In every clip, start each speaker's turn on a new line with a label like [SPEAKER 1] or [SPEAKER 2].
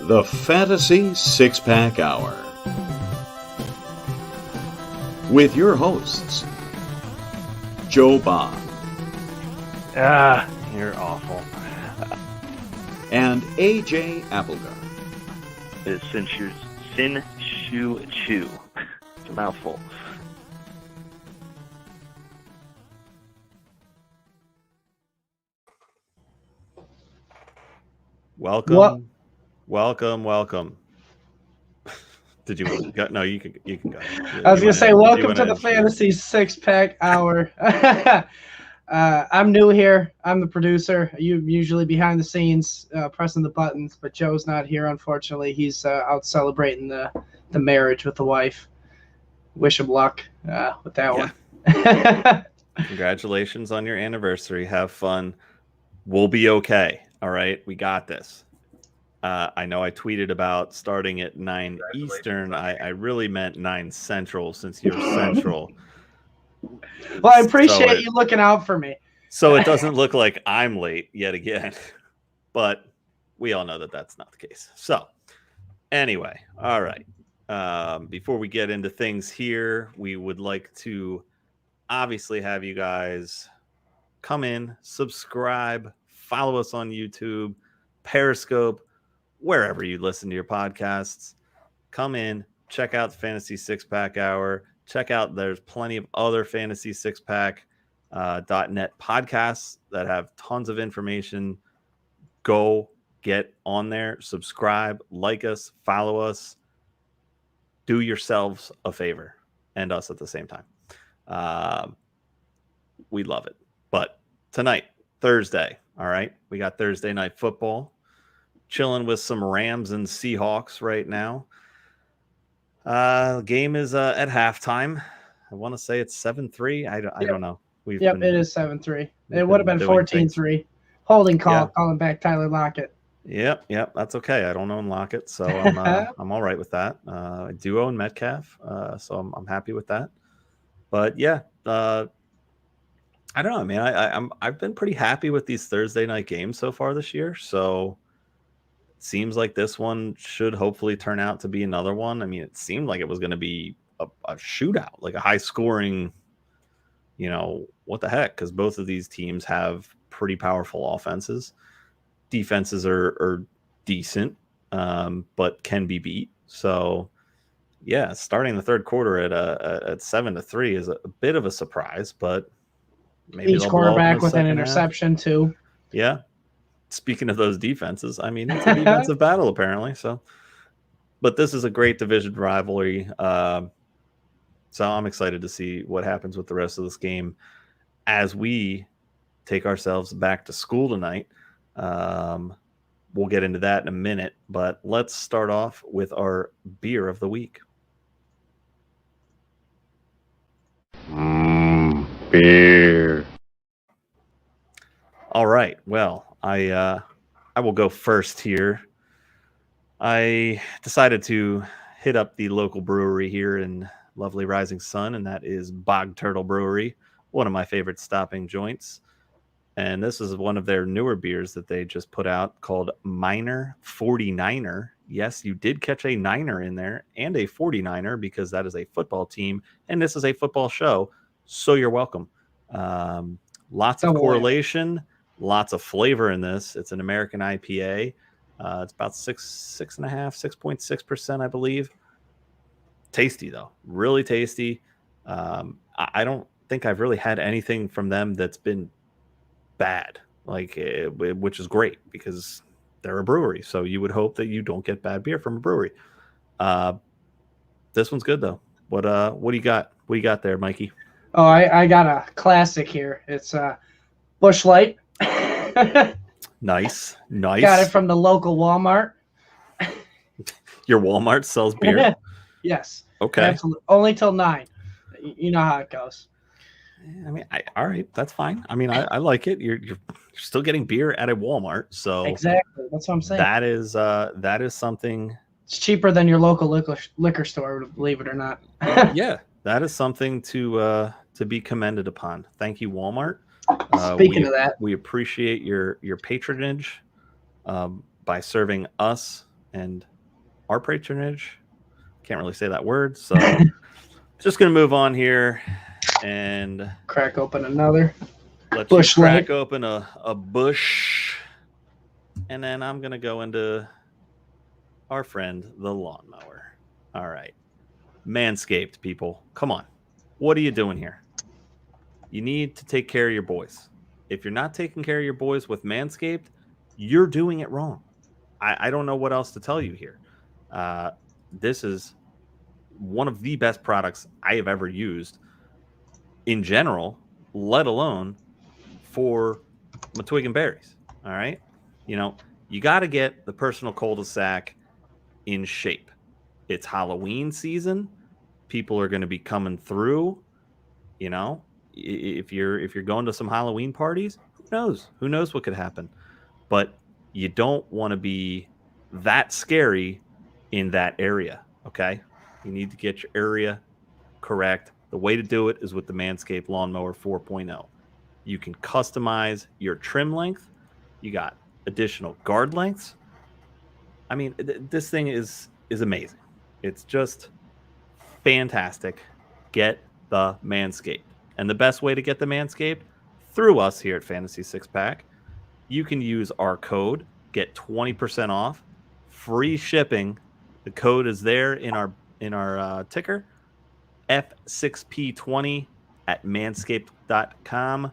[SPEAKER 1] The Fantasy Six-Pack Hour. With your hosts, Joe Bob.
[SPEAKER 2] You're awful.
[SPEAKER 1] And AJ Applegarth.
[SPEAKER 2] It's Sin Shu Chu. It's a mouthful.
[SPEAKER 3] Welcome. Did you go? No, you can go.
[SPEAKER 4] I was going to say, welcome to the Fantasy Six-Pack Hour. I'm new here. I'm the producer. You usually behind the scenes pressing the buttons, but Joe's not here, unfortunately. He's out celebrating the marriage with the wife. Wish him luck with that one.
[SPEAKER 3] Congratulations on your anniversary. Have fun. We'll be okay. All right, we got this. I know I tweeted about starting at 9 Eastern. I really meant 9 Central since you're Central.
[SPEAKER 4] Well, I appreciate you looking out for me.
[SPEAKER 3] So it doesn't look like I'm late yet again. But we all know that that's not the case. So anyway, all right. Before we get into things here, we would like to obviously have you guys come in, subscribe, follow us on YouTube, Periscope, wherever you listen to your podcasts. Come in, check out the Fantasy Six-Pack Hour. Check out, there's plenty of other Fantasy Six-Pack .net podcasts that have tons of information. Go get on there, subscribe, like us, follow us. Do yourselves a favor and us at the same time. We love it. But tonight, Thursday, all right, we got Thursday night football. Chilling with some Rams and Seahawks right now. The game is at halftime. I want to say it's 7-3. I don't know.
[SPEAKER 4] It is 7-3. It would have been 14-3. Holding call, calling back Tyler Lockett.
[SPEAKER 3] Yep, that's okay. I don't own Lockett, so I'm all right with that. I do own Metcalf, so I'm happy with that. But yeah, I don't know, man. I've been pretty happy with these Thursday night games so far this year. So it seems like this one should hopefully turn out to be another one. I mean, it seemed like it was going to be a shootout, like a high scoring, what the heck? Because both of these teams have pretty powerful offenses. Defenses are decent, but can be beat. So yeah, starting the third quarter at 7-3 is a bit of a surprise, but maybe
[SPEAKER 4] each quarterback with an interception too.
[SPEAKER 3] Yeah. Speaking of those defenses, I mean, it's a defensive battle apparently. So, but this is a great division rivalry. So I'm excited to see what happens with the rest of this game as we take ourselves back to school tonight. We'll get into that in a minute, but let's start off with our beer of the week.
[SPEAKER 2] Beer.
[SPEAKER 3] All right. Well, I will go first here. I decided to hit up the local brewery here in lovely Rising Sun, and that is Bog Turtle Brewery, one of my favorite stopping joints. And this is one of their newer beers that they just put out called Miner 49er. Yes, you did catch a niner in there and a 49er because that is a football team, and this is a football show. So you're welcome. Lots of correlation, lots of flavor in this. It's an American IPA. It's about 6.6%, I believe. Tasty though, really tasty. I don't think I've really had anything from them that's been bad, which is great because they're a brewery. So you would hope that you don't get bad beer from a brewery. This one's good though. What do you got? What do you got there, Mikey?
[SPEAKER 4] Oh, I got a classic here. It's Busch Light.
[SPEAKER 3] Nice.
[SPEAKER 4] Got it from the local Walmart.
[SPEAKER 3] Your Walmart sells beer?
[SPEAKER 4] Yes.
[SPEAKER 3] Okay.
[SPEAKER 4] Absolutely. Only till 9. You know how it goes.
[SPEAKER 3] I mean, all right, that's fine. I mean, I like it. You're still getting beer at a Walmart, so
[SPEAKER 4] exactly. That's what I'm saying.
[SPEAKER 3] That is something.
[SPEAKER 4] It's cheaper than your local liquor store, believe it or not.
[SPEAKER 3] Yeah, that is something to be commended upon. Thank you, Walmart.
[SPEAKER 4] Speaking of that,
[SPEAKER 3] we appreciate your patronage by serving us and our patronage. Can't really say that word, so just going to move on here and
[SPEAKER 4] crack open another
[SPEAKER 3] let
[SPEAKER 4] bush
[SPEAKER 3] you crack
[SPEAKER 4] light.
[SPEAKER 3] open a bush, and then I'm going to go into our friend, the lawnmower. All right. Manscaped, people. Come on. What are you doing here? You need to take care of your boys. If you're not taking care of your boys with Manscaped, you're doing it wrong. I don't know what else to tell you here. This is one of the best products I have ever used in general, let alone for my twig and berries. All right. You know, you got to get the personal cul-de-sac in shape. It's Halloween season. People are going to be coming through. You know, if you're going to some Halloween parties, who knows what could happen. But you don't want to be that scary in that area. Okay, you need to get your area correct. The way to do it is with the Manscaped Lawnmower 4.0. You can customize your trim length. You got additional guard lengths. I mean, this thing is amazing. It's just fantastic. Get the Manscaped. And the best way to get the Manscaped, through us here at Fantasy Six Pack, you can use our code, get 20% off, free shipping. The code is there in our ticker, F6P20 at manscaped.com.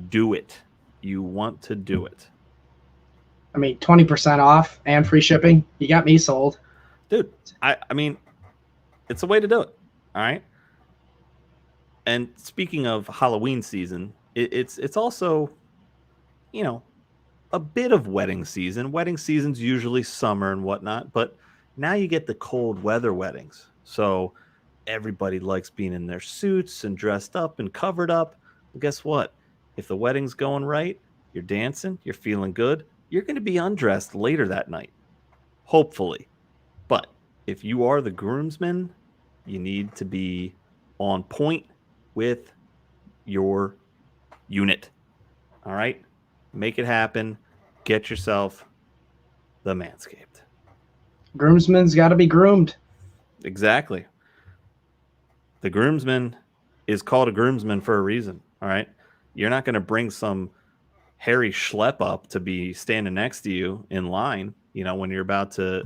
[SPEAKER 3] Do it. You want to do it.
[SPEAKER 4] I mean, 20% off and free shipping. You got me sold.
[SPEAKER 3] Dude, I mean, it's a way to do it. All right. And speaking of Halloween season, it's also, you know, a bit of wedding season. Wedding season's usually summer and whatnot, but now you get the cold weather weddings. So everybody likes being in their suits and dressed up and covered up. Well, guess what? If the wedding's going right, you're dancing, you're feeling good, you're going to be undressed later that night, hopefully. But if you are the groomsman, you need to be on point with your unit. All right? Make it happen. Get yourself the Manscaped.
[SPEAKER 4] Groomsman's got to be groomed.
[SPEAKER 3] Exactly. The groomsman is called a groomsman for a reason. All right? You're not going to bring some hairy schlep up to be standing next to you in line, you know, when you're about to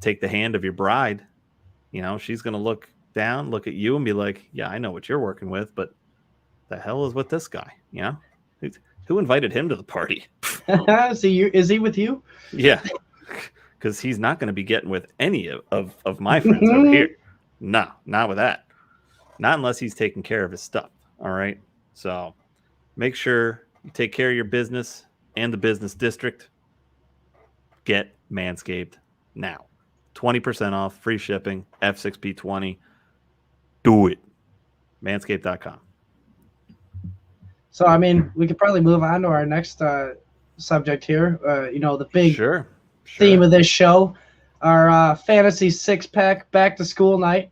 [SPEAKER 3] take the hand of your bride. You know, she's going to look down, look at you and be like, yeah, I know what you're working with, but the hell is with this guy? You know, who invited him to the party?
[SPEAKER 4] Is he with you?
[SPEAKER 3] Yeah, because he's not going to be getting with any of my friends over here. No, not with that. Not unless he's taking care of his stuff. All right. So make sure you take care of your business and the business district. Get Manscaped now. 20% off, free shipping, F6P20. Do it. Manscaped.com.
[SPEAKER 4] So, I mean, we could probably move on to our next subject here. You know, the big theme of this show, our fantasy six-pack back-to-school night.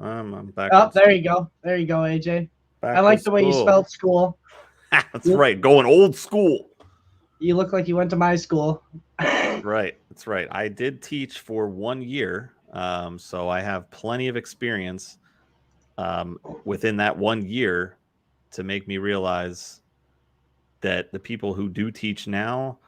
[SPEAKER 3] I'm back.
[SPEAKER 4] Oh, there you go. There you go, AJ. I like the way you spelled school.
[SPEAKER 3] That's right. Going old school.
[SPEAKER 4] You look like you went to my school.
[SPEAKER 3] Right. That's right. I did teach for 1 year. So I have plenty of experience within that 1 year to make me realize that the people who do teach now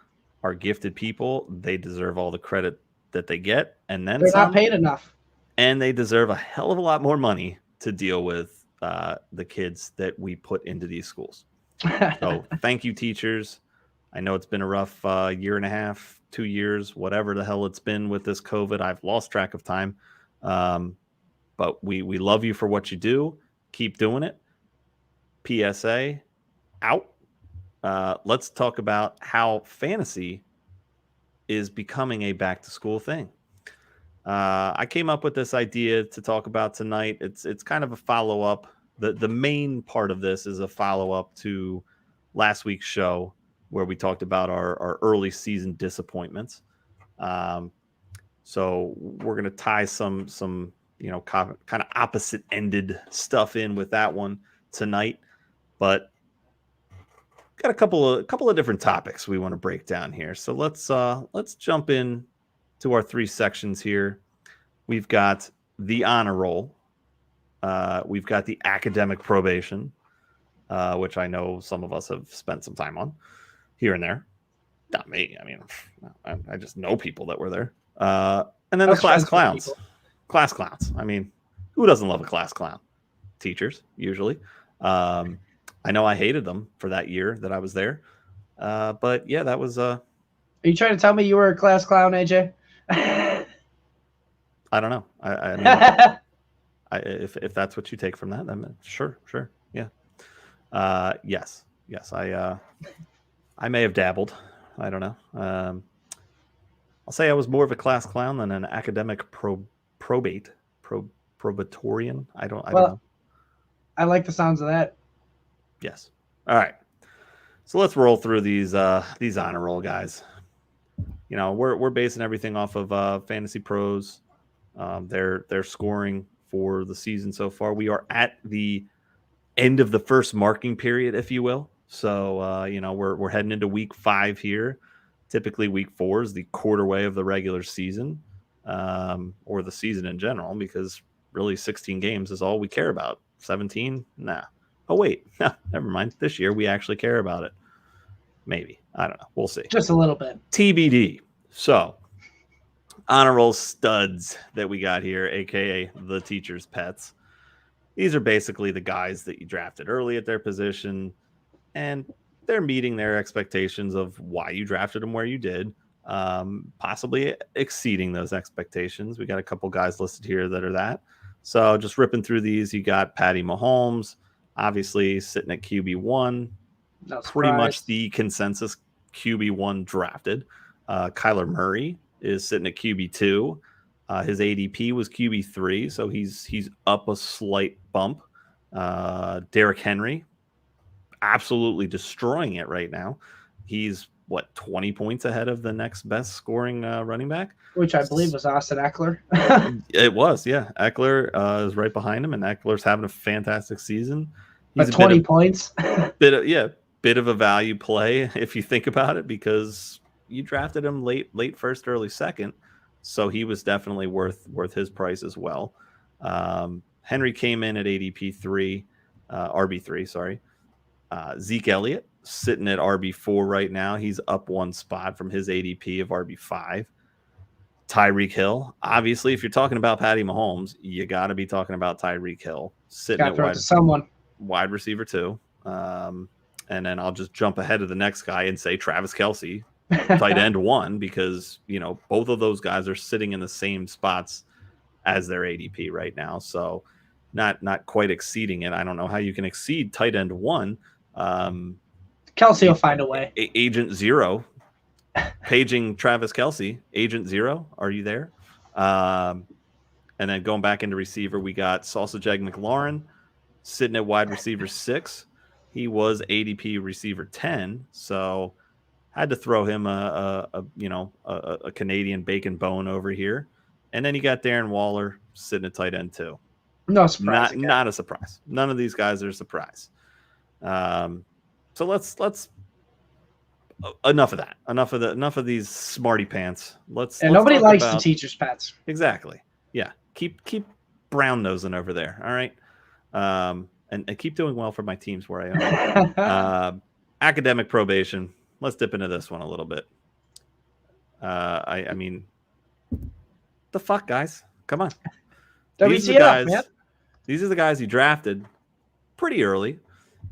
[SPEAKER 3] are gifted people. They deserve all the credit that they get. And then
[SPEAKER 4] they're not paid enough.
[SPEAKER 3] And they deserve a hell of a lot more money to deal with the kids that we put into these schools. So thank you, teachers. I know it's been a rough year and a half, 2 years, whatever the hell it's been with this COVID. I've lost track of time. But we love you for what you do. Keep doing it. PSA out. Let's talk about how fantasy is becoming a back-to-school thing. I came up with this idea to talk about tonight. It's kind of a follow-up. The main part of this is a follow-up to last week's show where we talked about our early season disappointments. So we're going to tie some kind of opposite-ended stuff in with that one tonight. But got a couple of different topics we want to break down here. So let's jump in to our 3 sections here. We've got the honor roll. We've got the academic probation, which I know some of us have spent some time on here and there. Not me. I mean, I just know people that were there. And then the class clowns. Class clowns. I mean, who doesn't love a class clown? Teachers, usually. I know I hated them for that year that I was there. But yeah, that was... Are
[SPEAKER 4] you trying to tell me you were a class clown, AJ?
[SPEAKER 3] I don't know. I mean, if that's what you take from that, then sure. Yeah. Yes. I may have dabbled. I don't know. I'll say I was more of a class clown than an academic probatorian. I don't know.
[SPEAKER 4] I like the sounds of that.
[SPEAKER 3] Yes. All right. So let's roll through these honor roll guys. You know, we're basing everything off of Fantasy Pros. Their scoring for the season so far. We are at the end of the first marking period, if you will. So you know, we're heading into week 5 here. Typically, week 4 is the quarter way of the regular season, or the season in general, because really 16 games is all we care about. 17, nah. Oh wait, no, never mind. This year we actually care about it. Maybe, I don't know. We'll see.
[SPEAKER 4] Just a little bit.
[SPEAKER 3] TBD. So, honor roll studs that we got here, aka the teacher's pets. These are basically the guys that you drafted early at their position, and they're meeting their expectations of why you drafted them where you did, possibly exceeding those expectations. We got a couple guys listed here that are that. So just ripping through these, you got Patty Mahomes, obviously sitting at QB1, pretty much the consensus QB1 drafted. Kyler Murray is sitting at QB2. His ADP was QB3, so he's up a slight bump. Derrick Henry, absolutely destroying it right now. He's 20 points ahead of the next best scoring running back,
[SPEAKER 4] which I believe was Austin Eckler.
[SPEAKER 3] It was, yeah. Eckler is right behind him, and Eckler's having a fantastic season.
[SPEAKER 4] He's 20 points.
[SPEAKER 3] Bit of a value play if you think about it, because you drafted him late first, early second, so he was definitely worth his price as well. Henry came in at ADP 3, RB3, sorry. Zeke Elliott sitting at RB4 right now. He's up 1 spot from his ADP of RB5. Tyreek Hill. Obviously, if you're talking about Patty Mahomes, you got to be talking about Tyreek Hill sitting at wide receiver 2. And then I'll just jump ahead of the next guy and say Travis Kelce, tight end 1, because, you know, both of those guys are sitting in the same spots as their ADP right now. So not quite exceeding it. I don't know how you can exceed tight end 1.
[SPEAKER 4] Kelce will find a way.
[SPEAKER 3] Agent 0, paging Travis Kelce. Agent 0, are you there? And then going back into receiver, we got Sausage Egg McLaurin sitting at wide receiver 6. He was ADP receiver 10, so had to throw him a Canadian bacon bone over here. And then you got Darren Waller sitting at tight end 2.
[SPEAKER 4] No surprise.
[SPEAKER 3] Not a surprise. None of these guys are a surprise. So let's enough of that. Enough of these smarty pants. Let's
[SPEAKER 4] nobody likes the teacher's pets.
[SPEAKER 3] Exactly. Yeah. Keep brown nosing over there. All right. And keep doing well for my teams where I am. Academic probation. Let's dip into this one a little bit. I mean, the fuck, guys? Come on. These are the guys you drafted pretty early,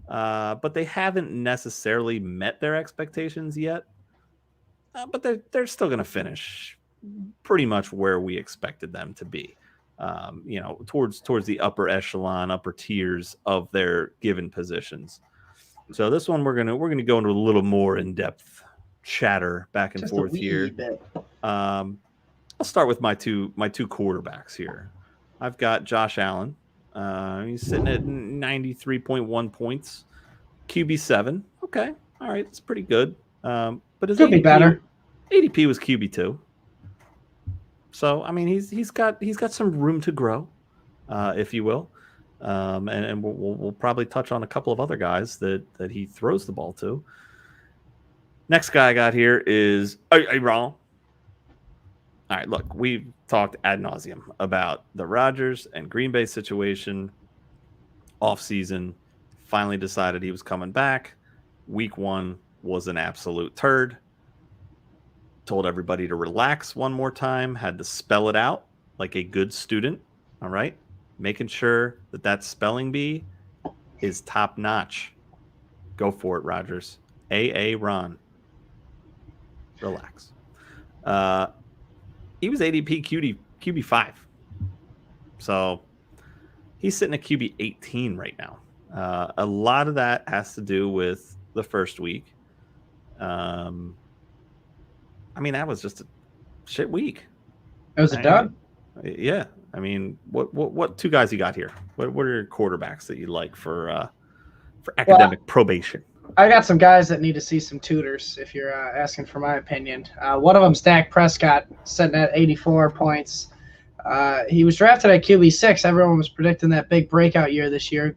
[SPEAKER 3] but they haven't necessarily met their expectations yet. But they're still going to finish pretty much where we expected them to be. Towards the upper echelon, upper tiers of their given positions. So this one we're gonna go into a little more in-depth chatter back and forth here. I'll start with my two quarterbacks here. I've got Josh Allen. He's sitting at 93.1 points, QB7. Okay, all right, it's pretty good. But his
[SPEAKER 4] could be better.
[SPEAKER 3] ADP was QB2. So I mean, he's got some room to grow, if you will, and we'll probably touch on a couple of other guys that he throws the ball to. Next guy I got here is are you wrong? All right, look, we've talked ad nauseum about the Rodgers and Green Bay situation. Off season, finally decided he was coming back. Week 1 was an absolute turd. Told everybody to relax one more time. Had to spell it out like a good student. All right, making sure that spelling bee is top notch. Go for it, Rodgers. Ron. Relax. He was ADP QB 5. So he's sitting at QB 18 right now. A lot of that has to do with the first week. I mean, that was just a shit week.
[SPEAKER 4] It was a dub.
[SPEAKER 3] Yeah. I mean, what two guys you got here? What are your quarterbacks that you like for academic probation?
[SPEAKER 4] I got some guys that need to see some tutors, if you're asking for my opinion. One of them's Dak Prescott, sitting at 84 points. He was drafted at QB6. Everyone was predicting that big breakout year this year,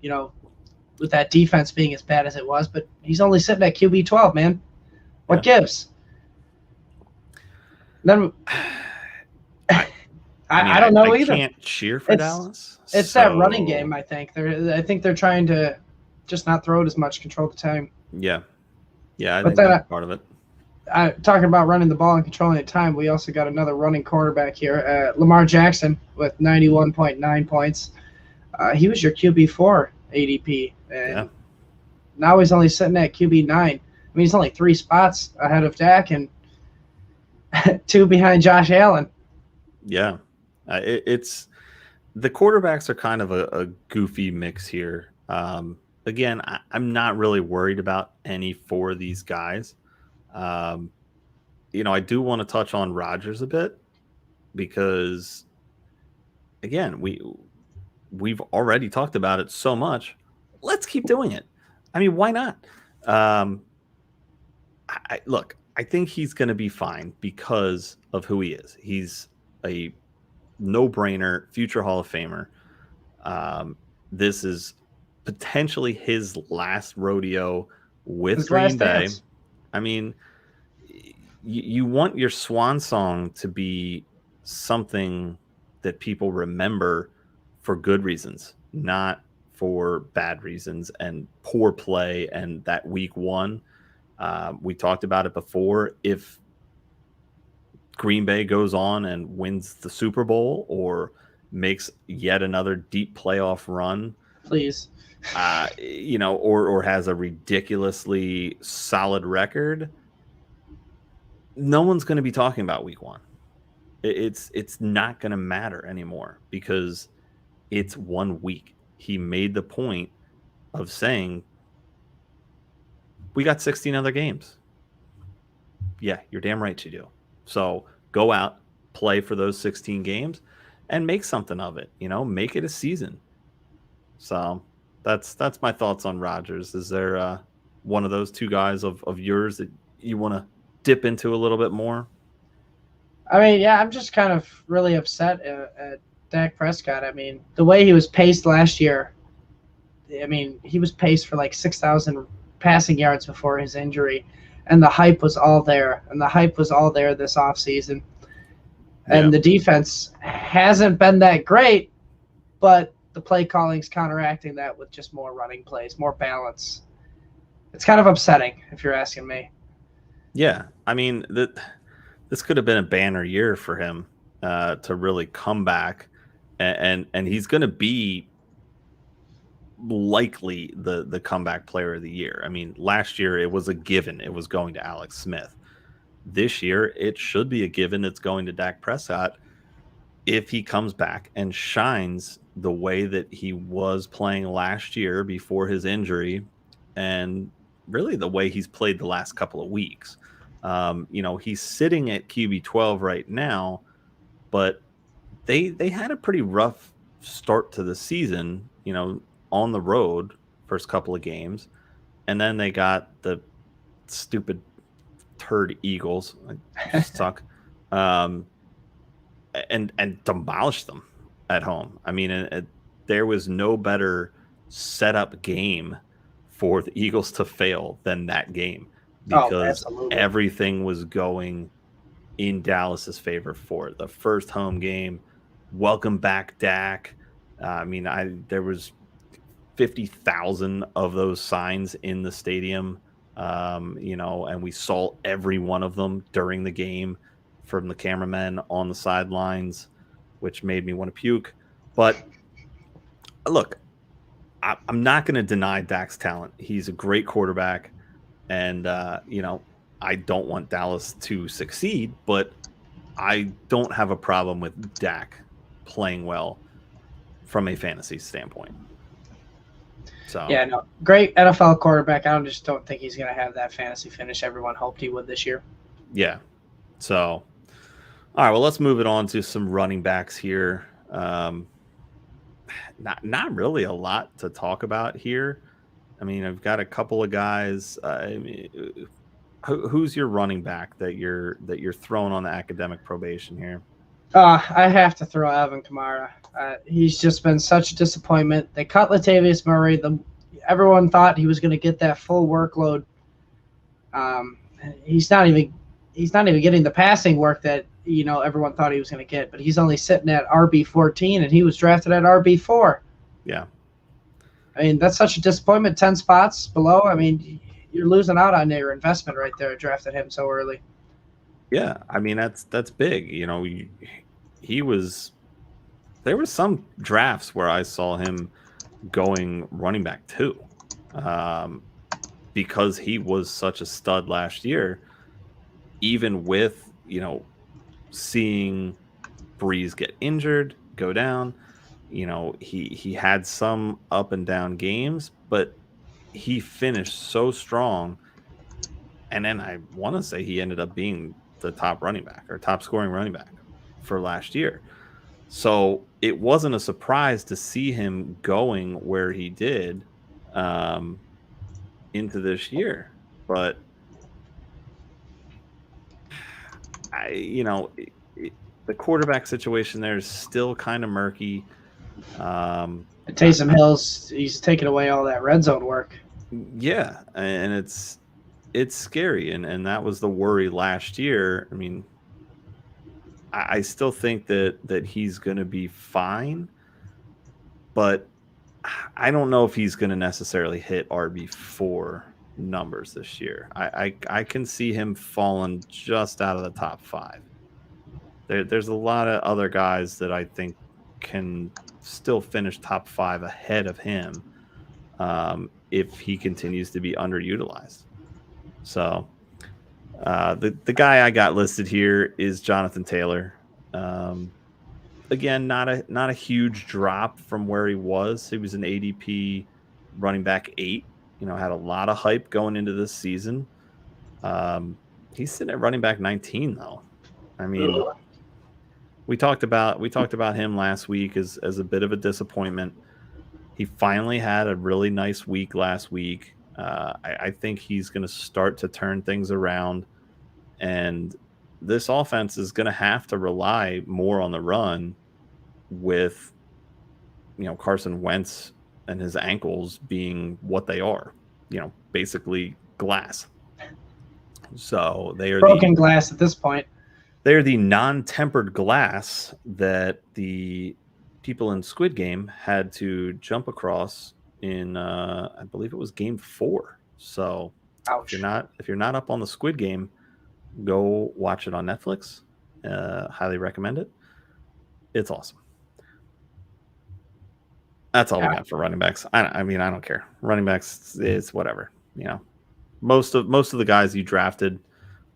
[SPEAKER 4] with that defense being as bad as it was. But he's only sitting at QB12, man. What gives? Then I don't know either.
[SPEAKER 3] I can't cheer for Dallas.
[SPEAKER 4] It's that running game, I think. I think they're trying to just not throw it as much, control the time.
[SPEAKER 3] Yeah. I think that's part of it.
[SPEAKER 4] Talking about running the ball and controlling the time, we also got another running quarterback here, Lamar Jackson with 91.9 points. He was your QB4 ADP, and now he's only sitting at QB9. I mean, he's only 3 spots ahead of Dak and 2 behind Josh Allen.
[SPEAKER 3] Yeah, it's the quarterbacks are kind of a goofy mix here. Again, I'm not really worried about any 4 of these guys. I do want to touch on Rodgers a bit because, again, we've already talked about it so much. Let's keep doing it. I mean, why not? Look, I think he's going to be fine because of who he is. He's a no-brainer future Hall of Famer. This is potentially his last rodeo with Green Bay. I mean, you want your swan song to be something that people remember for good reasons, not for bad reasons and poor play. And that week 1, we talked about it before. If Green Bay goes on and wins the Super Bowl or makes yet another deep playoff run,
[SPEAKER 4] please,
[SPEAKER 3] or has a ridiculously solid record, no one's going to be talking about week 1. It's not going to matter anymore because it's 1 week. He made the point of saying, we got 16 other games. Yeah, you're damn right you do. So go out, play for those 16 games, and make something of it. Make it a season. So that's my thoughts on Rodgers. Is there one of those 2 guys of yours that you want to dip into a little bit more?
[SPEAKER 4] I mean, yeah, I'm just kind of really upset at Dak Prescott. I mean, the way he was paced last year, I mean, he was paced for like 6,000 passing yards before his injury, and the hype was all there. And the hype was all there this offseason. And the defense hasn't been that great, but the play calling's counteracting that with just more running plays, more balance. It's kind of upsetting, if you're asking me.
[SPEAKER 3] Yeah, I mean, this could have been a banner year for him to really come back, and he's going to be likely the comeback player of the year. I mean, last year it was a given it was going to Alex Smith. This year it should be a given it's going to Dak Prescott if he comes back and shines the way that he was playing last year before his injury, and really the way he's played the last couple of weeks. He's sitting at QB 12 right now, but they had a pretty rough start to the season, on the road first couple of games, and then they got the stupid turd Eagles, suck, and demolished them at home. I mean, there was no better setup game for the Eagles to fail than that game, because everything was going in Dallas's favor for it. The first home game. Welcome back, Dak. There was 50,000 of those signs in the stadium, and we saw every one of them during the game from the cameramen on the sidelines, which made me want to puke. But look, I'm not going to deny Dak's talent. He's a great quarterback, and I don't want Dallas to succeed, but I don't have a problem with Dak playing well from a fantasy standpoint. So
[SPEAKER 4] yeah, no, great NFL quarterback. I just don't think he's going to have that fantasy finish everyone hoped he would this year.
[SPEAKER 3] Yeah. So, all right. Well, let's move it on to some running backs here. Not really a lot to talk about here. I mean, I've got a couple of guys. Who's your running back that you're throwing on the academic probation here?
[SPEAKER 4] I have to throw Alvin Kamara. He's just been such a disappointment. They cut Latavius Murray. Everyone thought he was going to get that full workload. He's not even getting the passing work that everyone thought he was going to get. But he's only sitting at RB14, and he was drafted at RB4.
[SPEAKER 3] Yeah.
[SPEAKER 4] I mean, that's such a disappointment. 10 spots below. I mean, you're losing out on your investment right there. Drafted him so early.
[SPEAKER 3] Yeah, I mean that's big. There were some drafts where I saw him going running back too, because he was such a stud last year. Even with seeing Breeze get injured, go down, he had some up and down games, but he finished so strong. And then I want to say he ended up being the top running back or top scoring running back for last year. So it wasn't a surprise to see him going where he did into this year. But the quarterback situation there is still kind of murky.
[SPEAKER 4] Taysom Hill's, he's taking away all that red zone work.
[SPEAKER 3] Yeah, and it's scary, and that was the worry last year. I mean, I still think that he's going to be fine, but I don't know if he's going to necessarily hit RB4 numbers this year. I can see him falling just out of the top 5. There's a lot of other guys that I think can still finish top 5 ahead of him if he continues to be underutilized. So the guy I got listed here is Jonathan Taylor. Again, not a huge drop from where he was. He was an ADP running back 8. Had a lot of hype going into this season. He's sitting at running back 19 though. I mean, we talked about him last week as a bit of a disappointment. He finally had a really nice week last week. I think he's going to start to turn things around, and this offense is going to have to rely more on the run with, Carson Wentz and his ankles being what they are, basically glass. So they are
[SPEAKER 4] broken glass at this point.
[SPEAKER 3] They're the non-tempered glass that the people in Squid Game had to jump across in, I believe it was game 4. So
[SPEAKER 4] ouch.
[SPEAKER 3] if you're not up on the Squid Game, go watch it on Netflix. Highly recommend it. It's awesome. That's all we got for running backs. I mean, I don't care. Running backs is whatever. Most of the guys you drafted,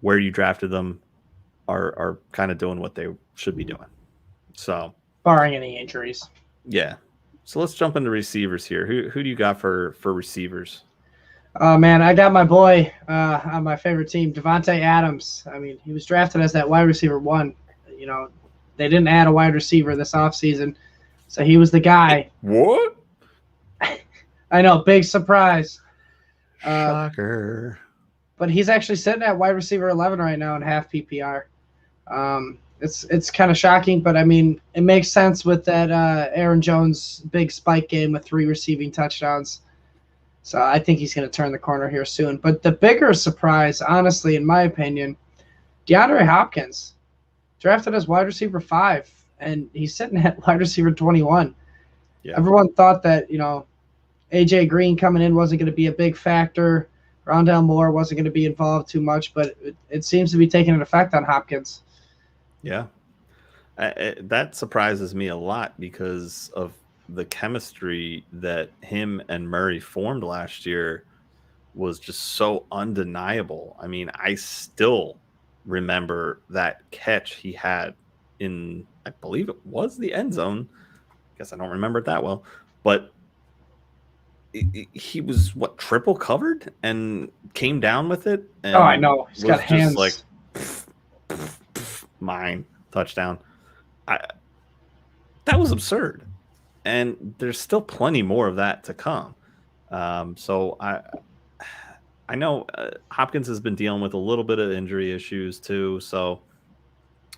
[SPEAKER 3] where you drafted them, are kind of doing what they should be doing. So,
[SPEAKER 4] barring any injuries.
[SPEAKER 3] Yeah. So let's jump into receivers here. Who do you got for receivers?
[SPEAKER 4] Oh man, I got my boy on my favorite team, Davante Adams. I mean, he was drafted as that wide receiver 1. They didn't add a wide receiver this offseason, so he was the guy.
[SPEAKER 3] What?
[SPEAKER 4] I know, big surprise.
[SPEAKER 3] Shocker.
[SPEAKER 4] But he's actually sitting at wide receiver 11 right now in half PPR. It's kind of shocking, but I mean, it makes sense with that Aaron Jones big spike game with 3 receiving touchdowns. So I think he's going to turn the corner here soon. But the bigger surprise, honestly, in my opinion, DeAndre Hopkins, drafted as wide receiver 5, and he's sitting at wide receiver 21.
[SPEAKER 3] Yeah.
[SPEAKER 4] Everyone thought that, AJ Green coming in wasn't going to be a big factor. Rondale Moore wasn't going to be involved too much, but it seems to be taking an effect on Hopkins.
[SPEAKER 3] Yeah. That surprises me a lot because of the chemistry that him and Murray formed last year was just so undeniable. I mean, I still remember that catch he had in, I believe it was the end zone. I guess I don't remember it that well, but he was triple covered and came down with it. And
[SPEAKER 4] I know. He's got hands.
[SPEAKER 3] Like mine touchdown. That was absurd. And there's still plenty more of that to come. So I know Hopkins has been dealing with a little bit of injury issues too. So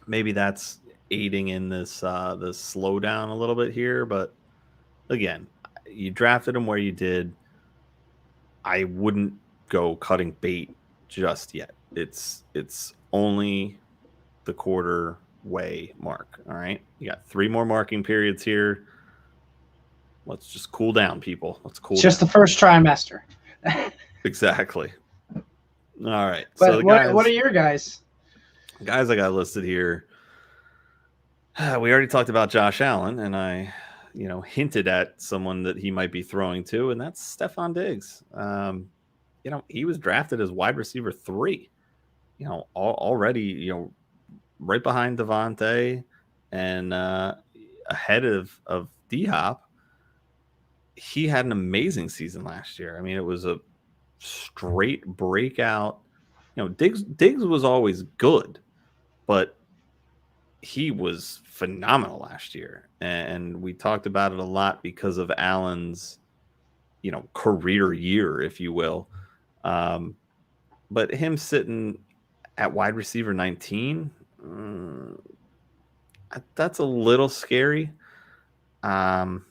[SPEAKER 3] maybe that's aiding in this slowdown a little bit here. But again, you drafted him where you did. I wouldn't go cutting bait just yet. It's only the quarter way mark. All right. You got 3 more marking periods here. Let's just cool down, people. Let's cool down.
[SPEAKER 4] Just the first trimester.
[SPEAKER 3] Exactly. All right.
[SPEAKER 4] But
[SPEAKER 3] so
[SPEAKER 4] what are your guys?
[SPEAKER 3] Guys I got listed here. We already talked about Josh Allen, and I hinted at someone that he might be throwing to, and that's Stefon Diggs. He was drafted as wide receiver 3, already, right behind Davante and ahead of D-Hop. He had an amazing season last year. I mean, it was a straight breakout. Diggs was always good, but he was phenomenal last year. And we talked about it a lot because of Allen's, career year, if you will. But him sitting at wide receiver 19, that's a little scary. The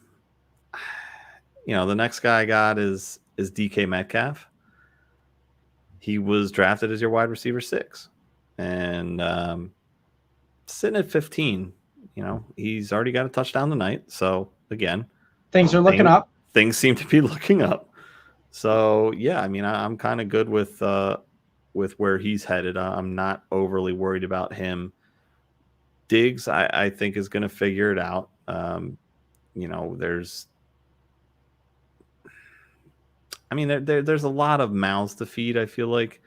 [SPEAKER 3] next guy I got is DK Metcalf. He was drafted as your wide receiver 6, and sitting at 15. He's already got a touchdown tonight. So again,
[SPEAKER 4] things are looking up.
[SPEAKER 3] Things seem to be looking up. So yeah, I mean, I'm kind of good with where he's headed. I'm not overly worried about him. Diggs, I think, is going to figure it out. There's a lot of mouths to feed, I feel like,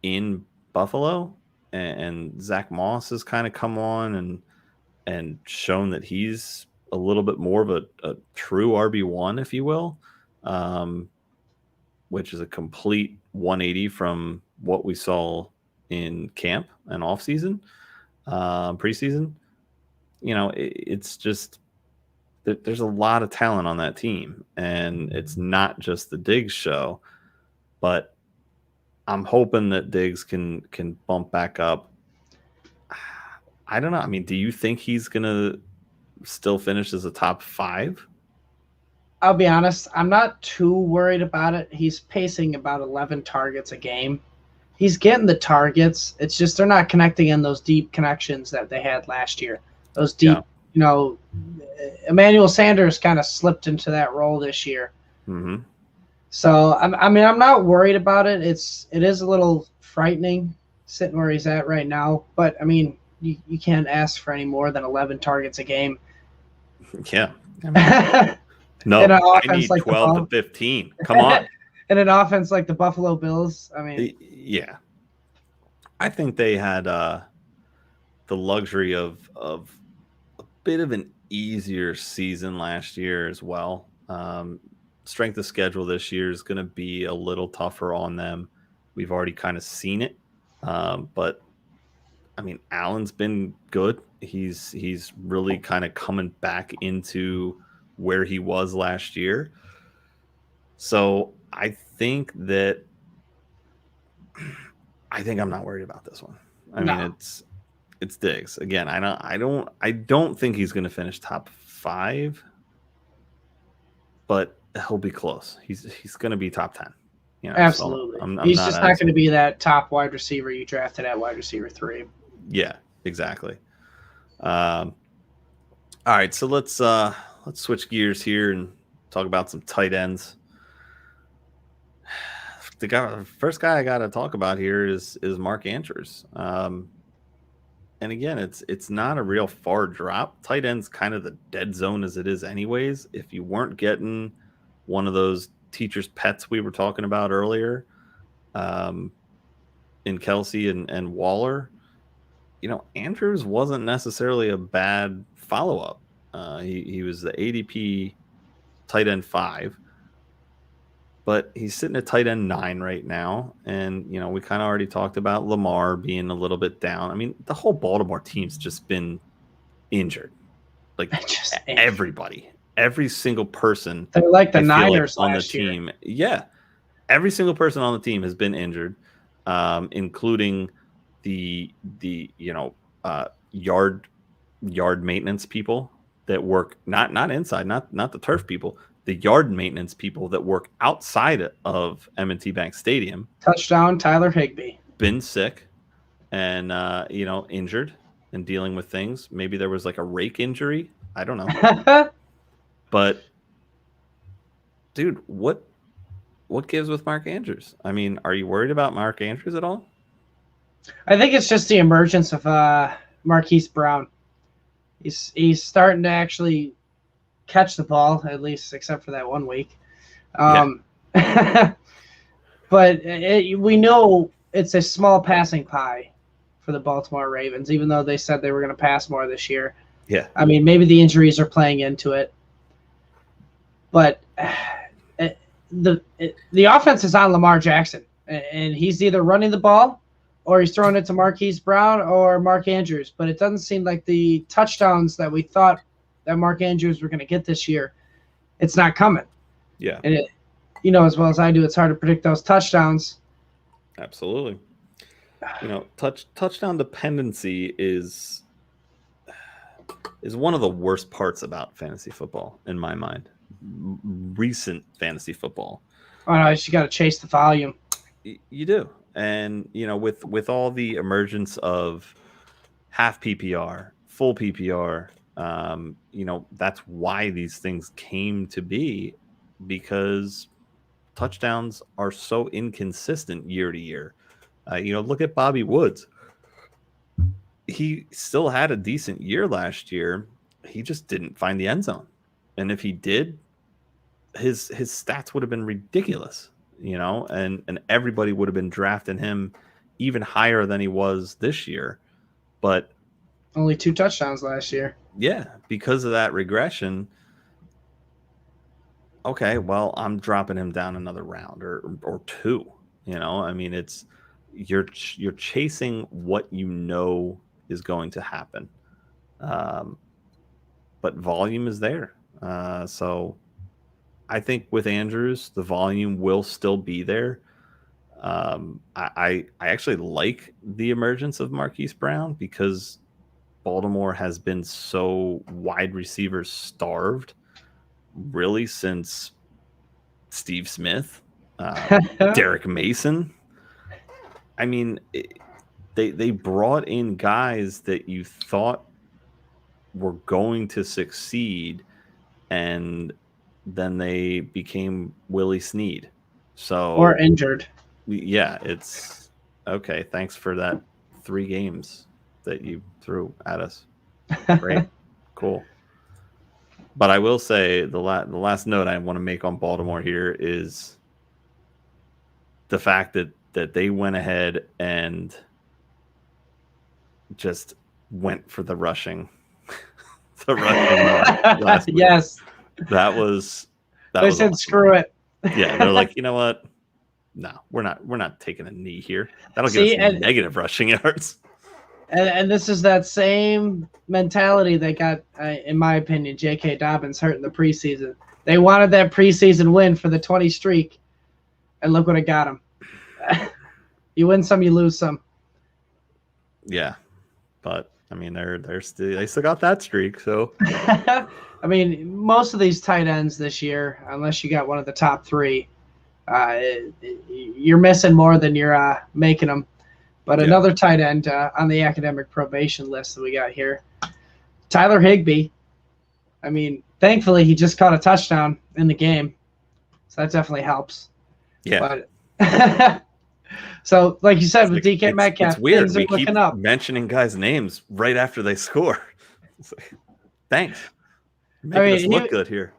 [SPEAKER 3] in Buffalo, and Zach Moss has kind of come on and shown that he's a little bit more of a true RB1, if you will, which is a complete 180 from what we saw in camp and off season, preseason. It's just, there's a lot of talent on that team, and it's not just the Diggs show, but I'm hoping that Diggs can bump back up. I don't know. I mean, do you think he's going to still finish as a top 5?
[SPEAKER 4] I'll be honest, I'm not too worried about it. He's pacing about 11 targets a game. He's getting the targets. It's just they're not connecting in those deep connections that they had last year. Those deep, Emmanuel Sanders kind of slipped into that role this year.
[SPEAKER 3] Mm-hmm.
[SPEAKER 4] So I'm not worried about it. It is a little frightening sitting where he's at right now. But I mean, you can't ask for any more than 11 targets a game.
[SPEAKER 3] Yeah. No, I need
[SPEAKER 4] like
[SPEAKER 3] 12 to 15. Come on.
[SPEAKER 4] In an offense like the Buffalo Bills, I mean.
[SPEAKER 3] Yeah. I think they had the luxury of a bit of an easier season last year as well. Strength of schedule this year is going to be a little tougher on them. We've already kind of seen it. But I mean, Allen's been good. He's really kind of coming back into where he was last year. So I think I'm not worried about this one. I mean, it's Diggs. Again, I don't think he's going to finish top 5, but he'll be close. He's going to be top 10. You know,
[SPEAKER 4] Absolutely.
[SPEAKER 3] So I'm
[SPEAKER 4] He's
[SPEAKER 3] not
[SPEAKER 4] just not going to be that top wide receiver you drafted at wide receiver 3.
[SPEAKER 3] Yeah, exactly. All right, so let's switch gears here and talk about some tight ends. The first guy I got to talk about here is Mark Andrews. And again, it's not a real far drop. Tight end's kind of the dead zone as it is anyways. If you weren't getting one of those teacher's pets we were talking about earlier, in Kelce and Waller, you know, Andrews wasn't necessarily a bad follow-up. He was the ADP tight end 5, but he's sitting at tight end 9 right now. And, you know, we kind of already talked about Lamar being a little bit down. I mean, the whole Baltimore team's just been injured. Like just everybody, every single person.
[SPEAKER 4] They're like the Niners
[SPEAKER 3] on the
[SPEAKER 4] last year.
[SPEAKER 3] team. Yeah. Every single person on the team has been injured, including the yard maintenance people that work not inside, not the turf people, the yard maintenance people that work outside of M&T Bank Stadium.
[SPEAKER 4] Touchdown, Tyler Higbee.
[SPEAKER 3] Been sick and injured and dealing with things. Maybe there was like a rake injury. I don't know. But dude, what gives with Mark Andrews? I mean, are you worried about Mark Andrews at all?
[SPEAKER 4] I think it's just the emergence of Marquise Brown. He's starting to actually catch the ball, at least except for that 1 week. But we know it's a small passing pie for the Baltimore Ravens, even though they said they were going to pass more this year.
[SPEAKER 3] Yeah.
[SPEAKER 4] I mean, maybe the injuries are playing into it. But the offense is on Lamar Jackson, and he's either running the ball or he's throwing it to Marquise Brown or Mark Andrews. But it doesn't seem like the touchdowns that we thought that Mark Andrews were going to get this year, it's not coming.
[SPEAKER 3] Yeah.
[SPEAKER 4] And as well as I do, it's hard to predict those touchdowns.
[SPEAKER 3] Absolutely. You know, touchdown dependency is one of the worst parts about fantasy football in my mind. Recent fantasy football.
[SPEAKER 4] Oh no, you got to chase the volume.
[SPEAKER 3] You do. And, you know, with all the emergence of half PPR, full PPR, that's why these things came to be, because touchdowns are so inconsistent year to year. Look at Bobby Woods. He still had a decent year last year. He just didn't find the end zone. And if he did, his stats would have been ridiculous. And everybody would have been drafting him even higher than he was this year. But
[SPEAKER 4] only 2 touchdowns last year.
[SPEAKER 3] Yeah, because of that regression. Okay, well, I'm dropping him down another round or 2. I mean, it's you're chasing what you know is going to happen. But volume is there. So I think with Andrews, the volume will still be there. I actually like the emergence of Marquise Brown because Baltimore has been so wide receiver starved really since Steve Smith, Derrick Mason. I mean, they brought in guys that you thought were going to succeed, and then they became Willie Snead.
[SPEAKER 4] Or injured.
[SPEAKER 3] Yeah, it's okay. Thanks for that 3 games that you threw at us. Great. Cool. But I will say the last note I want to make on Baltimore here is the fact that they went ahead and just went for the rushing. Last week.
[SPEAKER 4] Yes.
[SPEAKER 3] They
[SPEAKER 4] said
[SPEAKER 3] awesome.
[SPEAKER 4] Screw it.
[SPEAKER 3] Yeah, they're like, you know what? No, we're not taking a knee here. That'll get us negative rushing yards.
[SPEAKER 4] And this is that same mentality that got, in my opinion, J.K. Dobbins hurt in the preseason. They wanted that preseason win for the 20 streak, and look what it got them. You win some, you lose some.
[SPEAKER 3] Yeah, but I mean, they still got that streak. So,
[SPEAKER 4] I mean, most of these tight ends this year, unless you got one of the top 3, you're missing more than you're making them. But another tight end on the academic probation list that we got here, Tyler Higbee. I mean, thankfully he just caught a touchdown in the game, so that definitely helps.
[SPEAKER 3] Yeah.
[SPEAKER 4] But so, like you said, with DK Metcalf,
[SPEAKER 3] it's weird.
[SPEAKER 4] things are looking up.
[SPEAKER 3] Mentioning guys' names right after they score. It's like, thanks. You're making us look good here.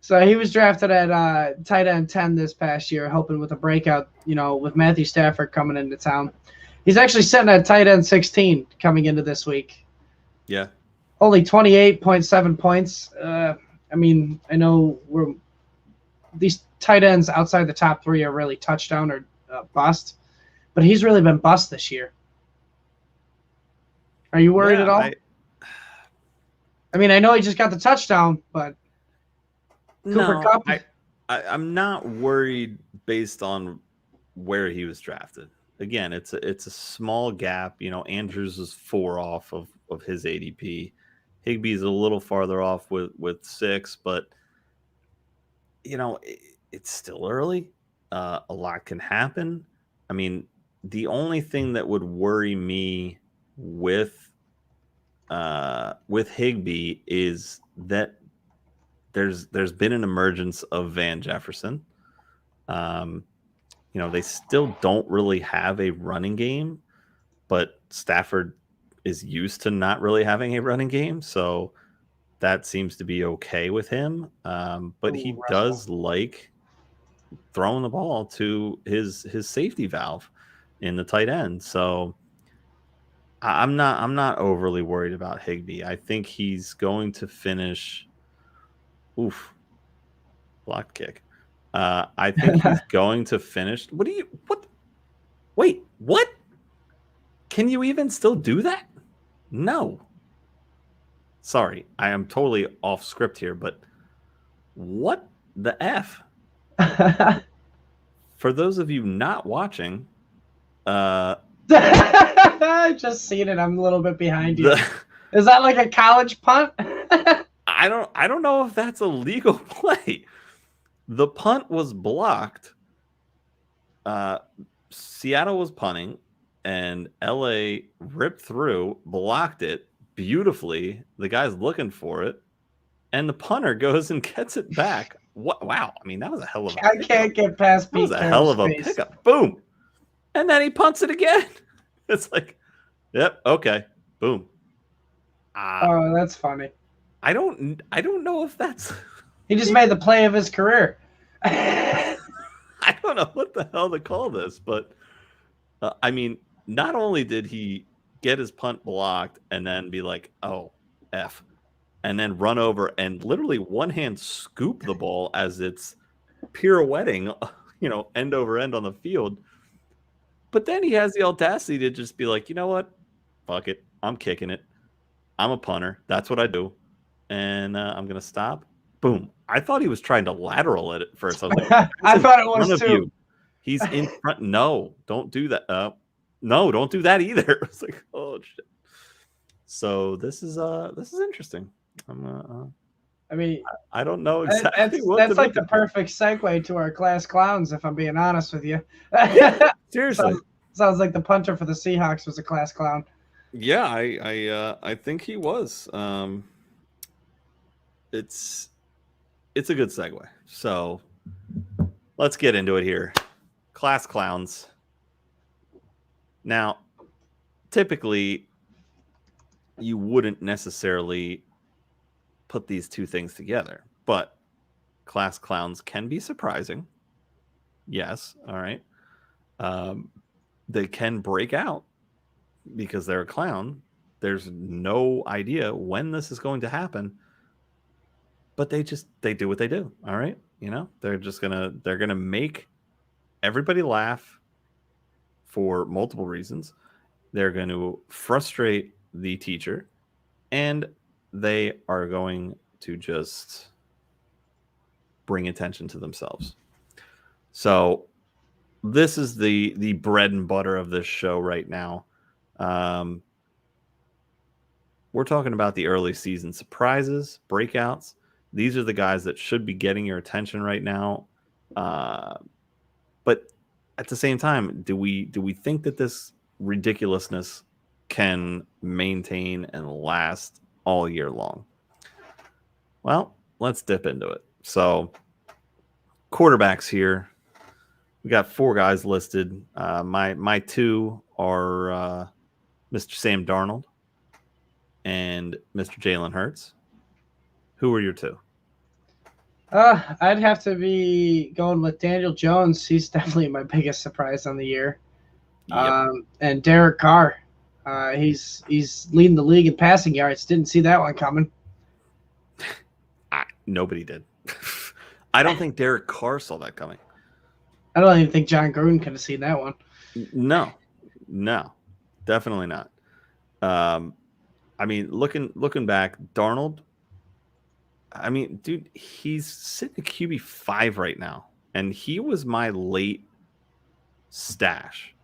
[SPEAKER 4] So he was drafted at tight end 10 this past year, hoping with a breakout, with Matthew Stafford coming into town. He's actually sitting at tight end 16 coming into this week.
[SPEAKER 3] Yeah.
[SPEAKER 4] Only 28.7 points. I mean, I know these tight ends outside the top 3 are really touchdown or bust, but he's really been bust this year. Are you worried at all? I mean, I know he just got the touchdown, but Cooper Kupp.
[SPEAKER 3] I'm not worried based on where he was drafted. Again, it's a small gap. Andrews is 4 off of his ADP. Higbee's a little farther off with 6, but it's still early. A lot can happen. I mean, the only thing that would worry me with Higbee is that there's been an emergence of Van Jefferson. They still don't really have a running game, but Stafford is used to not really having a running game, so that seems to be okay with him. But he does like throwing the ball to his safety valve in the tight end. So I'm not overly worried about Higbee. I think he's going to finish. Oof, block kick. I think he's going to finish. Wait, what? Can you even still do that? No. Sorry, I am totally off script here, but what the F? For those of you not watching,
[SPEAKER 4] I just seen it. I'm a little bit behind you. Is that like a college punt?
[SPEAKER 3] I don't know if that's a legal play. The punt was blocked. Seattle was punting, and LA ripped through, blocked it beautifully. The guy's looking for it, and the punter goes and gets it back. What? Wow! I mean, that was a hell of a.
[SPEAKER 4] I can't get past.
[SPEAKER 3] That was a hell of a pickup. Boom, and then he punts it again. It's like, yep, okay, boom.
[SPEAKER 4] Oh, that's funny.
[SPEAKER 3] I don't know if that's.
[SPEAKER 4] He just made the play of his career.
[SPEAKER 3] I don't know what the hell to call this, but I mean, not only did he get his punt blocked and then be like, "Oh, F," and then run over and literally one hand scoop the ball as it's pirouetting, end over end on the field. But then he has the audacity to just be like, you know what? Fuck it. I'm kicking it. I'm a punter. That's what I do. And I'm going to stop. Boom. I thought he was trying to lateral it at first. I was like,
[SPEAKER 4] I thought it was too.
[SPEAKER 3] He's in front. No, don't do that. No, don't do that either. It's like, oh shit. So this is interesting.
[SPEAKER 4] I mean,
[SPEAKER 3] I don't know exactly
[SPEAKER 4] that's like the perfect segue to our class clowns, if I'm being honest with you.
[SPEAKER 3] Seriously.
[SPEAKER 4] Sounds like the punter for the Seahawks was a class clown.
[SPEAKER 3] Yeah, I think he was. It's a good segue. So let's get into it here. Class clowns. Now, typically, you wouldn't necessarily put these two things together, but class clowns can be surprising. Yes, all right. They can break out because they're a clown. There's no idea when this is going to happen, but they do what they do. All right. They're gonna make everybody laugh for multiple reasons. They're going to frustrate the teacher, and they are going to just bring attention to themselves. So this is the bread and butter of this show right now. We're talking about the early season surprises, breakouts. These are the guys that should be getting your attention right now. But at the same time, do we think that this ridiculousness can maintain and last all year long? Well, let's dip into it. So, quarterbacks here. We got 4 guys listed. My 2 are Mr. Sam Darnold and Mr. Jalen Hurts. Who are your 2?
[SPEAKER 4] I'd have to be going with Daniel Jones. He's definitely my biggest surprise on the year.
[SPEAKER 3] Yep.
[SPEAKER 4] And Derek Carr. He's leading the league in passing yards. Didn't see that one coming.
[SPEAKER 3] Nobody did. I don't think Derek Carr saw that coming.
[SPEAKER 4] I don't even think John Gruden could have seen that one.
[SPEAKER 3] No, definitely not. I mean, looking back, Darnold. I mean, dude, he's sitting at QB 5 right now, and he was my late stash.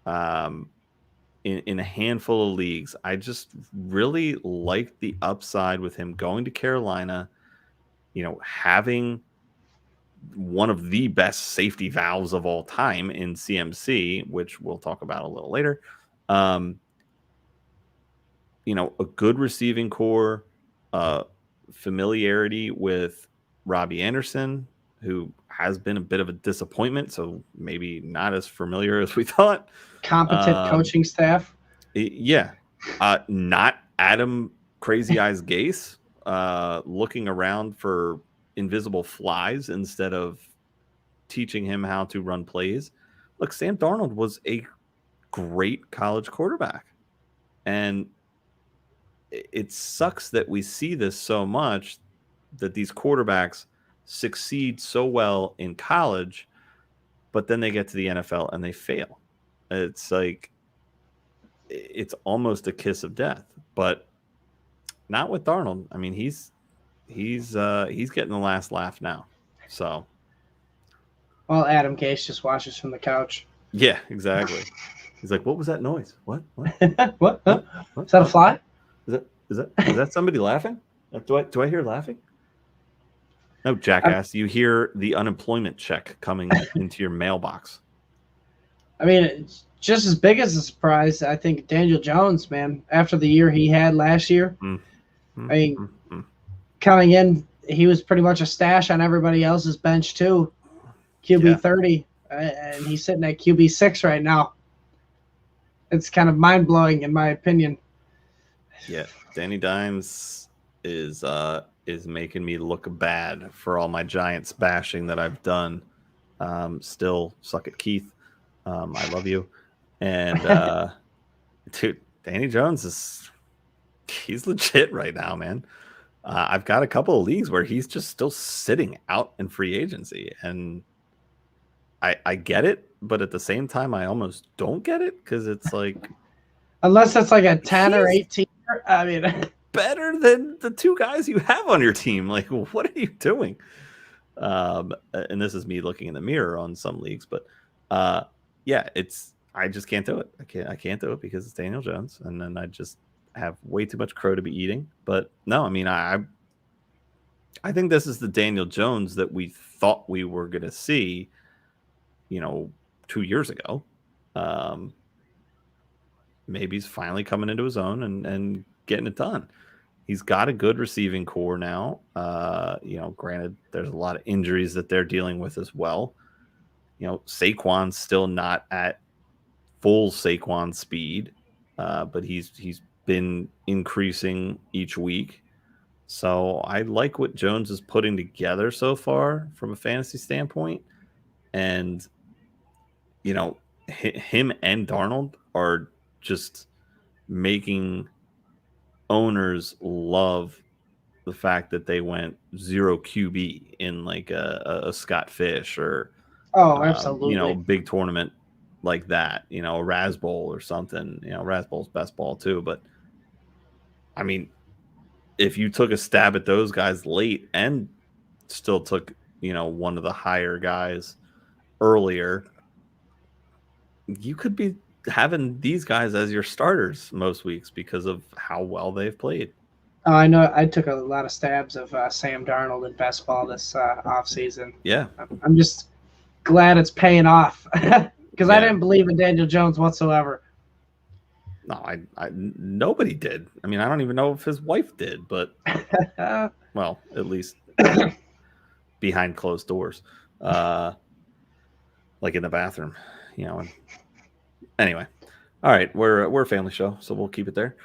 [SPEAKER 3] In a handful of leagues, I just really liked the upside with him going to Carolina. You know, having one of the best safety valves of all time in CMC, which we'll talk about a little later. You know, a good receiving core, familiarity with Robbie Anderson, who has been a bit of a disappointment, so maybe not as familiar as we thought.
[SPEAKER 4] Competent coaching staff.
[SPEAKER 3] Yeah. Not Adam Crazy Eyes Gase looking around for invisible flies instead of teaching him how to run plays. Look, Sam Darnold was a great college quarterback. And it sucks that we see this so much, that these quarterbacks succeed so well in college, but then they get to the NFL and they fail. It's like, it's almost a kiss of death, but not with Darnold. I mean, he's getting the last laugh now. So,
[SPEAKER 4] well, Adam Gase just watches from the couch.
[SPEAKER 3] Yeah, exactly. He's like, "What was that noise? What?
[SPEAKER 4] What? Huh? Is that a fly?
[SPEAKER 3] Is that somebody laughing? Do I hear laughing? No, jackass. You hear the unemployment check coming into your mailbox.
[SPEAKER 4] I mean, it's just as big as a surprise, I think Daniel Jones, man, after the year he had last year. I mean, coming in, he was pretty much a stash on everybody else's bench too. QB 30, and he's sitting at QB 6 right now. It's kind of mind blowing, in my opinion.
[SPEAKER 3] Yeah, Danny Dimes is making me look bad for all my Giants bashing that I've done. Still suck it, Keith. I love you. And dude, Danny Jones he's legit right now, man. I've got a couple of leagues where he's just still sitting out in free agency, and I get it, but at the same time, I almost don't get it, because it's like,
[SPEAKER 4] unless it's like a 10 or 18, I mean,
[SPEAKER 3] better than the 2 guys you have on your team. Like, what are you doing? And this is me looking in the mirror on some leagues, but yeah, I just can't do it. I can't do it because it's Daniel Jones, and then I just have way too much crow to be eating. But no, I mean, I think this is the Daniel Jones that we thought we were going to see, 2 years ago. Maybe he's finally coming into his own and getting it done. He's got a good receiving core now. Granted, there's a lot of injuries that they're dealing with as well. Saquon's still not at full Saquon speed, but he's been increasing each week. So I like what Jones is putting together so far from a fantasy standpoint. And, him and Darnold are just making owners love the fact that they went 0 QB in like a Scott Fish or
[SPEAKER 4] absolutely,
[SPEAKER 3] big tournament like that, a Raz Bowl or something. Raz Bowl's best ball too, but I mean, if you took a stab at those guys late and still took one of the higher guys earlier, you could be having these guys as your starters most weeks because of how well they've played.
[SPEAKER 4] Oh, I know. I took a lot of stabs of Sam Darnold in best ball this offseason.
[SPEAKER 3] Yeah.
[SPEAKER 4] I'm just glad it's paying off because I
[SPEAKER 3] Yeah.
[SPEAKER 4] didn't believe in Daniel Jones whatsoever.
[SPEAKER 3] No, I nobody did. I mean, I don't even know if his wife did, but well, at least behind closed doors, like in the bathroom, you know. Anyway, all right, we're a family show, so we'll keep it there.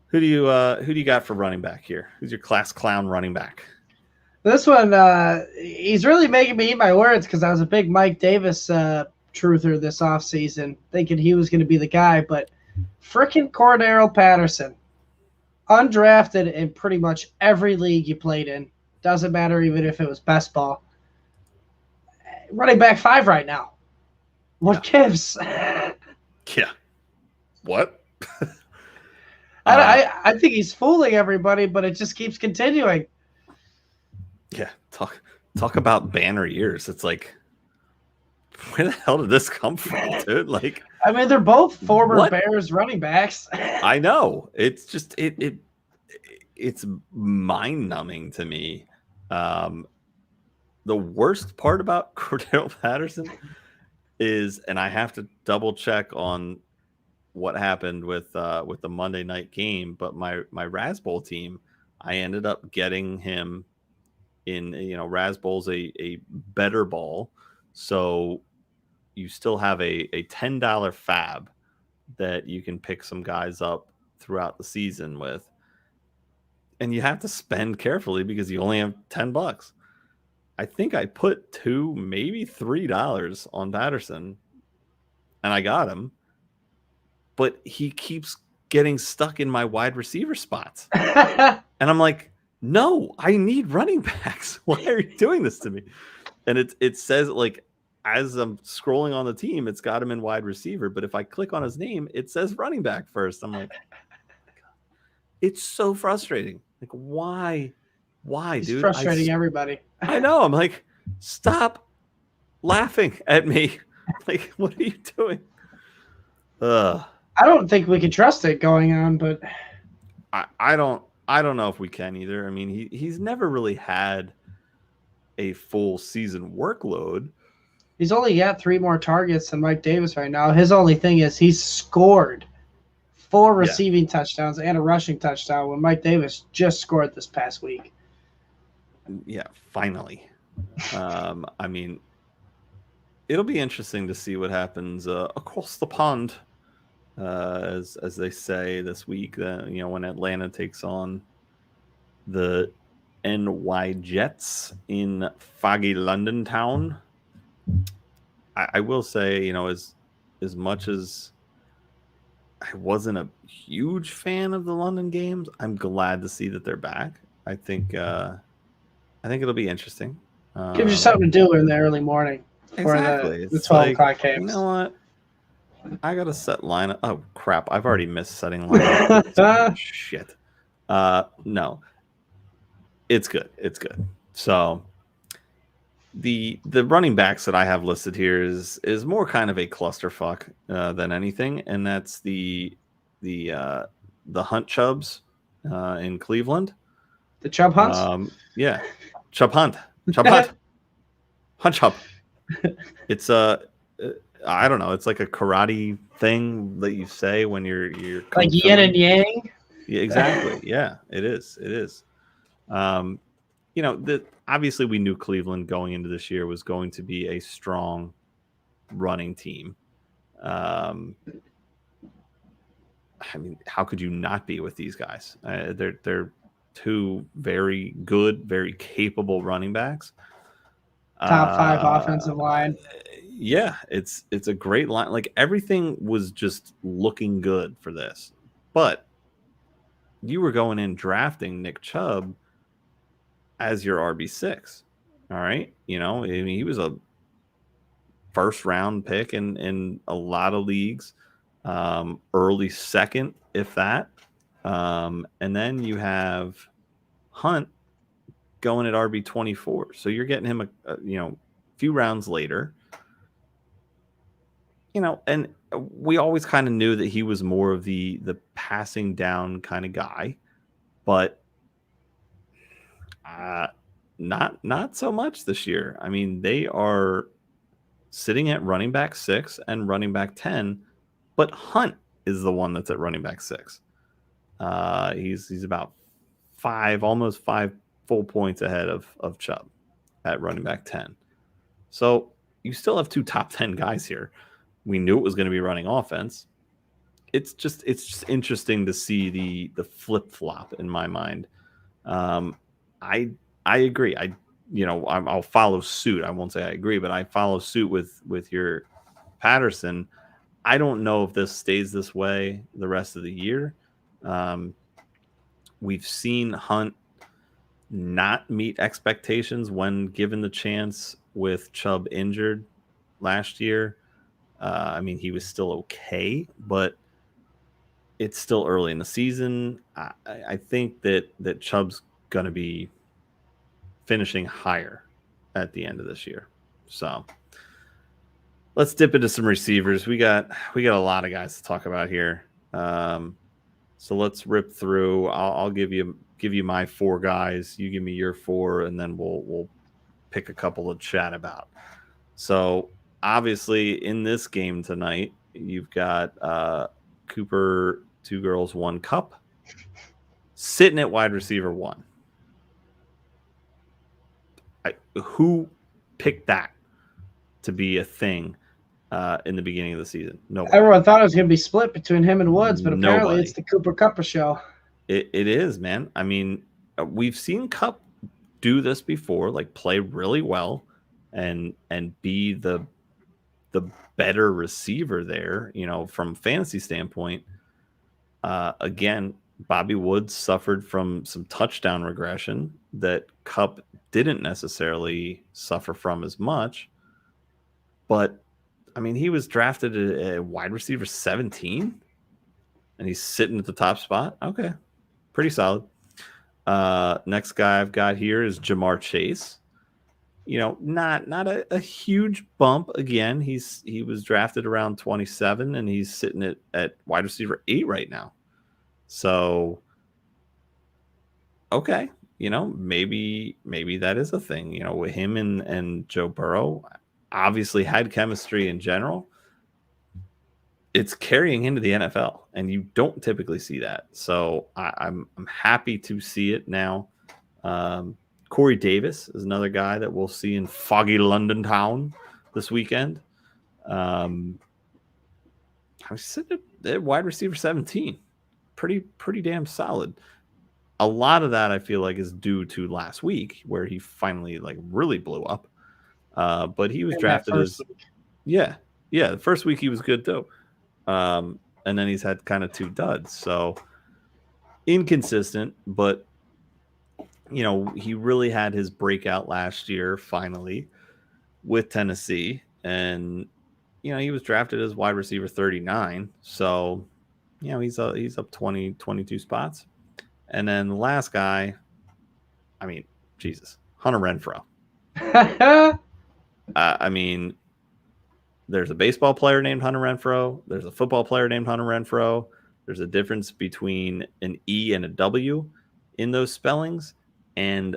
[SPEAKER 3] Who do you got for running back here? Who's your class clown running back?
[SPEAKER 4] This one, he's really making me eat my words because I was a big Mike Davis truther this offseason, thinking he was going to be the guy, but frickin' Cordero Patterson, undrafted in pretty much every league you played in. Doesn't matter even if it was best ball. Running back 5 right now. What gives?
[SPEAKER 3] Yeah. What?
[SPEAKER 4] I think he's fooling everybody, but it just keeps continuing.
[SPEAKER 3] Yeah. Talk about banner years. It's like, where the hell did this come from, dude? Like,
[SPEAKER 4] I mean, they're both former
[SPEAKER 3] what?
[SPEAKER 4] Bears running backs.
[SPEAKER 3] I know. It's just it's mind numbing to me. The worst part about Cordero Patterson is, and I have to double check on what happened with the Monday night game, but my Raz Bowl team, I ended up getting him in, Raz Bowl's a better ball, so you still have a $10 fab that you can pick some guys up throughout the season with, and you have to spend carefully because you only have $10. I think I put $2, maybe $3 on Patterson, and I got him, but he keeps getting stuck in my wide receiver spots. And I'm like, no, I need running backs. Why are you doing this to me? And it says, like, as I'm scrolling on the team, it's got him in wide receiver, but if I click on his name, it says running back first. I'm like, it's so frustrating. Like, why,
[SPEAKER 4] He's
[SPEAKER 3] dude?
[SPEAKER 4] frustrating everybody.
[SPEAKER 3] I know. I'm like, stop laughing at me. Like, what are you doing?
[SPEAKER 4] I don't think we can trust it going on, but
[SPEAKER 3] I don't know if we can either. I mean, he's never really had a full season workload.
[SPEAKER 4] he's only got 3 more targets than Mike Davis right now. His only thing is he's scored 4 receiving touchdowns and a rushing touchdown when Mike Davis just scored this past week.
[SPEAKER 3] Yeah, finally. I mean, it'll be interesting to see what happens across the pond, as they say this week. When Atlanta takes on the NY Jets in foggy London town. I will say, as much as I wasn't a huge fan of the London games, I'm glad to see that they're back. I think it'll be interesting.
[SPEAKER 4] Gives you something to do in the early morning for
[SPEAKER 3] Exactly.
[SPEAKER 4] the 12 o'clock games.
[SPEAKER 3] You know what? I got to set lineup. Oh, crap. I've already missed setting lineup. Shit. No. It's good. It's good. So the running backs that I have listed here is more kind of a clusterfuck than anything, and that's the Hunt Chubbs in Cleveland.
[SPEAKER 4] The Chubb Hunts?
[SPEAKER 3] Yeah. Chubb Hunt. Hunt Chubb. It's I don't know. It's like a karate thing that you say when you're
[SPEAKER 4] like yin and yang.
[SPEAKER 3] Yeah, exactly. Yeah, it is. It is. Obviously we knew Cleveland going into this year was going to be a strong running team. I mean, how could you not be with these guys? They're 2 very good, very capable running backs.
[SPEAKER 4] Top 5 offensive line.
[SPEAKER 3] Yeah, it's a great line. Like, everything was just looking good for this. But you were going in drafting Nick Chubb as your RB6. All right. I mean, he was a first round pick in a lot of leagues, early second, if that. And then you have Hunt going at RB24. So you're getting him a few rounds later. And we always kind of knew that he was more of the passing down kind of guy, but not so much this year. I mean, they are sitting at running back 6 and running back 10, but Hunt is the one that's at running back 6. He's about almost 5 full points ahead of Chubb at running back 10. So you still have 2 top 10 guys here. We knew it was going to be running offense. It's just interesting to see the flip flop in my mind. I agree. I'll follow suit. I won't say I agree, but I follow suit with your Patterson. I don't know if this stays this way the rest of the year. We've seen Hunt not meet expectations when given the chance with Chubb injured last year. I mean, he was still okay, but it's still early in the season. I think that Chubb's going to be finishing higher at the end of this year. So let's dip into some receivers. We got a lot of guys to talk about here. So let's rip through. I'll give you my 4 guys. You give me your 4, and then we'll pick a couple to chat about. So obviously in this game tonight, you've got Cooper 2 girls 1 cup sitting at wide receiver 1. Who picked that to be a thing in the beginning of the season? Nobody.
[SPEAKER 4] Everyone thought it was going to be split between him and Woods, but apparently
[SPEAKER 3] Nobody.
[SPEAKER 4] It's the Cooper Cupper show.
[SPEAKER 3] It is, man. I mean, we've seen Cup do this before, like play really well and be the better receiver there, from fantasy standpoint. Again, Bobby Woods suffered from some touchdown regression that Cup didn't necessarily suffer from as much. But, I mean, he was drafted a wide receiver 17, and he's sitting at the top spot. Okay, pretty solid. Next guy I've got here is Jamar Chase. Not a huge bump. Again, he was drafted around 27, and he's sitting at wide receiver 8 right now. So, okay, maybe that is a thing. With him and Joe Burrow, obviously had chemistry in general. It's carrying into the NFL, and you don't typically see that. So I'm happy to see it now. Corey Davis is another guy that we'll see in foggy London town this weekend. I'm sitting at wide receiver 17. Pretty damn solid. A lot of that I feel like is due to last week where he finally really blew up. But he was drafted as the first week he was good too. And then he's had kind of 2 duds. So inconsistent, but he really had his breakout last year finally with Tennessee, and he was drafted as wide receiver 39. So he's up 22 spots. And then the last guy, I mean, Jesus, Hunter Renfrow. I mean, there's a baseball player named Hunter Renfrow. There's a football player named Hunter Renfrow. There's a difference between an E and a W in those spellings. And,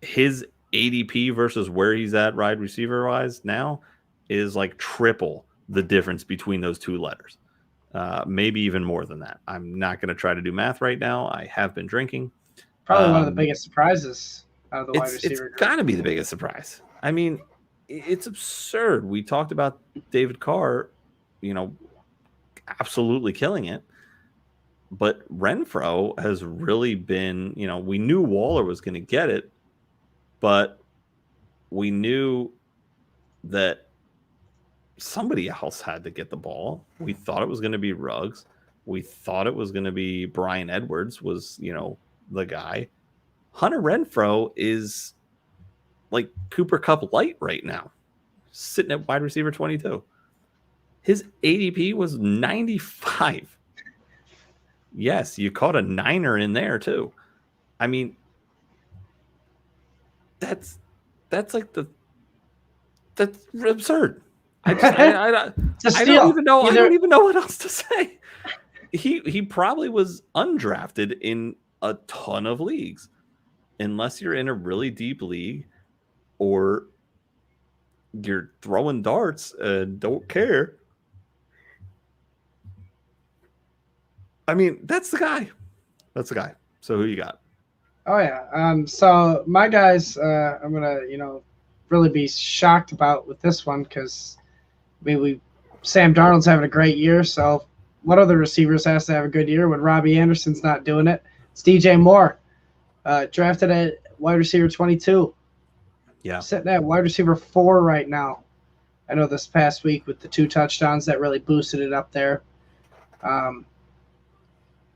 [SPEAKER 3] his ADP versus where he's at wide receiver wise now is like triple the difference between those 2 letters. Maybe even more than that. I'm not going to try to do math right now. I have been drinking.
[SPEAKER 4] Probably one of the biggest surprises out of the wide receiver.
[SPEAKER 3] It's got to be the biggest surprise. I mean, it's absurd. We talked about David Carr, absolutely killing it. But Renfrow has really been, we knew Waller was going to get it, but we knew that somebody else had to get the ball. We thought it was going to be Ruggs. We thought it was going to be Brian Edwards was, the guy. Hunter Renfrow is like Cooper Kupp light right now, sitting at wide receiver 22. His ADP was 95. Yes, you caught a 9er in there too. I mean, that's absurd. I don't even know. I don't even know what else to say. He probably was undrafted in a ton of leagues, unless you're in a really deep league, or you're throwing darts and don't care. I mean, that's the guy. That's the guy. So who you got?
[SPEAKER 4] Oh yeah. So my guys, I'm gonna really be shocked about with this one because Sam Darnold's having a great year. So what other receivers has to have a good year when Robbie Anderson's not doing it? It's DJ Moore, drafted at wide receiver 22.
[SPEAKER 3] Yeah,
[SPEAKER 4] sitting at wide receiver 4 right now. I know this past week with the 2 touchdowns that really boosted it up there.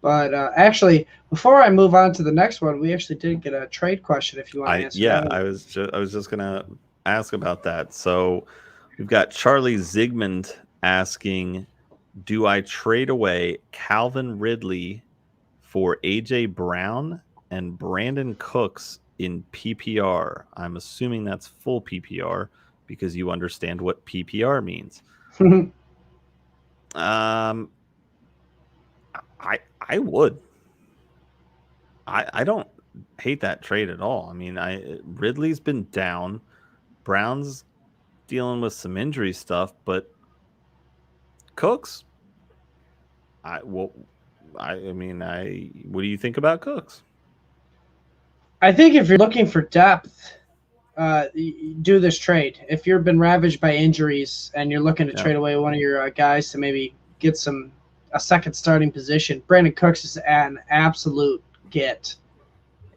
[SPEAKER 4] But actually, before I move on to the next one, we actually did get a trade question. If you want to answer.
[SPEAKER 3] Yeah, I was just gonna ask about that. So we've got Charlie Zigmund asking, do I trade away Calvin Ridley for AJ Brown and Brandon Cooks in PPR? I'm assuming that's full PPR because you understand what PPR means. I would. I don't hate that trade at all. I mean, Ridley's been down. Brown's dealing with some injury stuff, but Cooks, what do you think about Cooks?
[SPEAKER 4] I think if you're looking for depth, do this trade. If you've been ravaged by injuries and you're looking to trade away one of your guys to maybe get a second starting position, Brandon Cooks is an absolute get.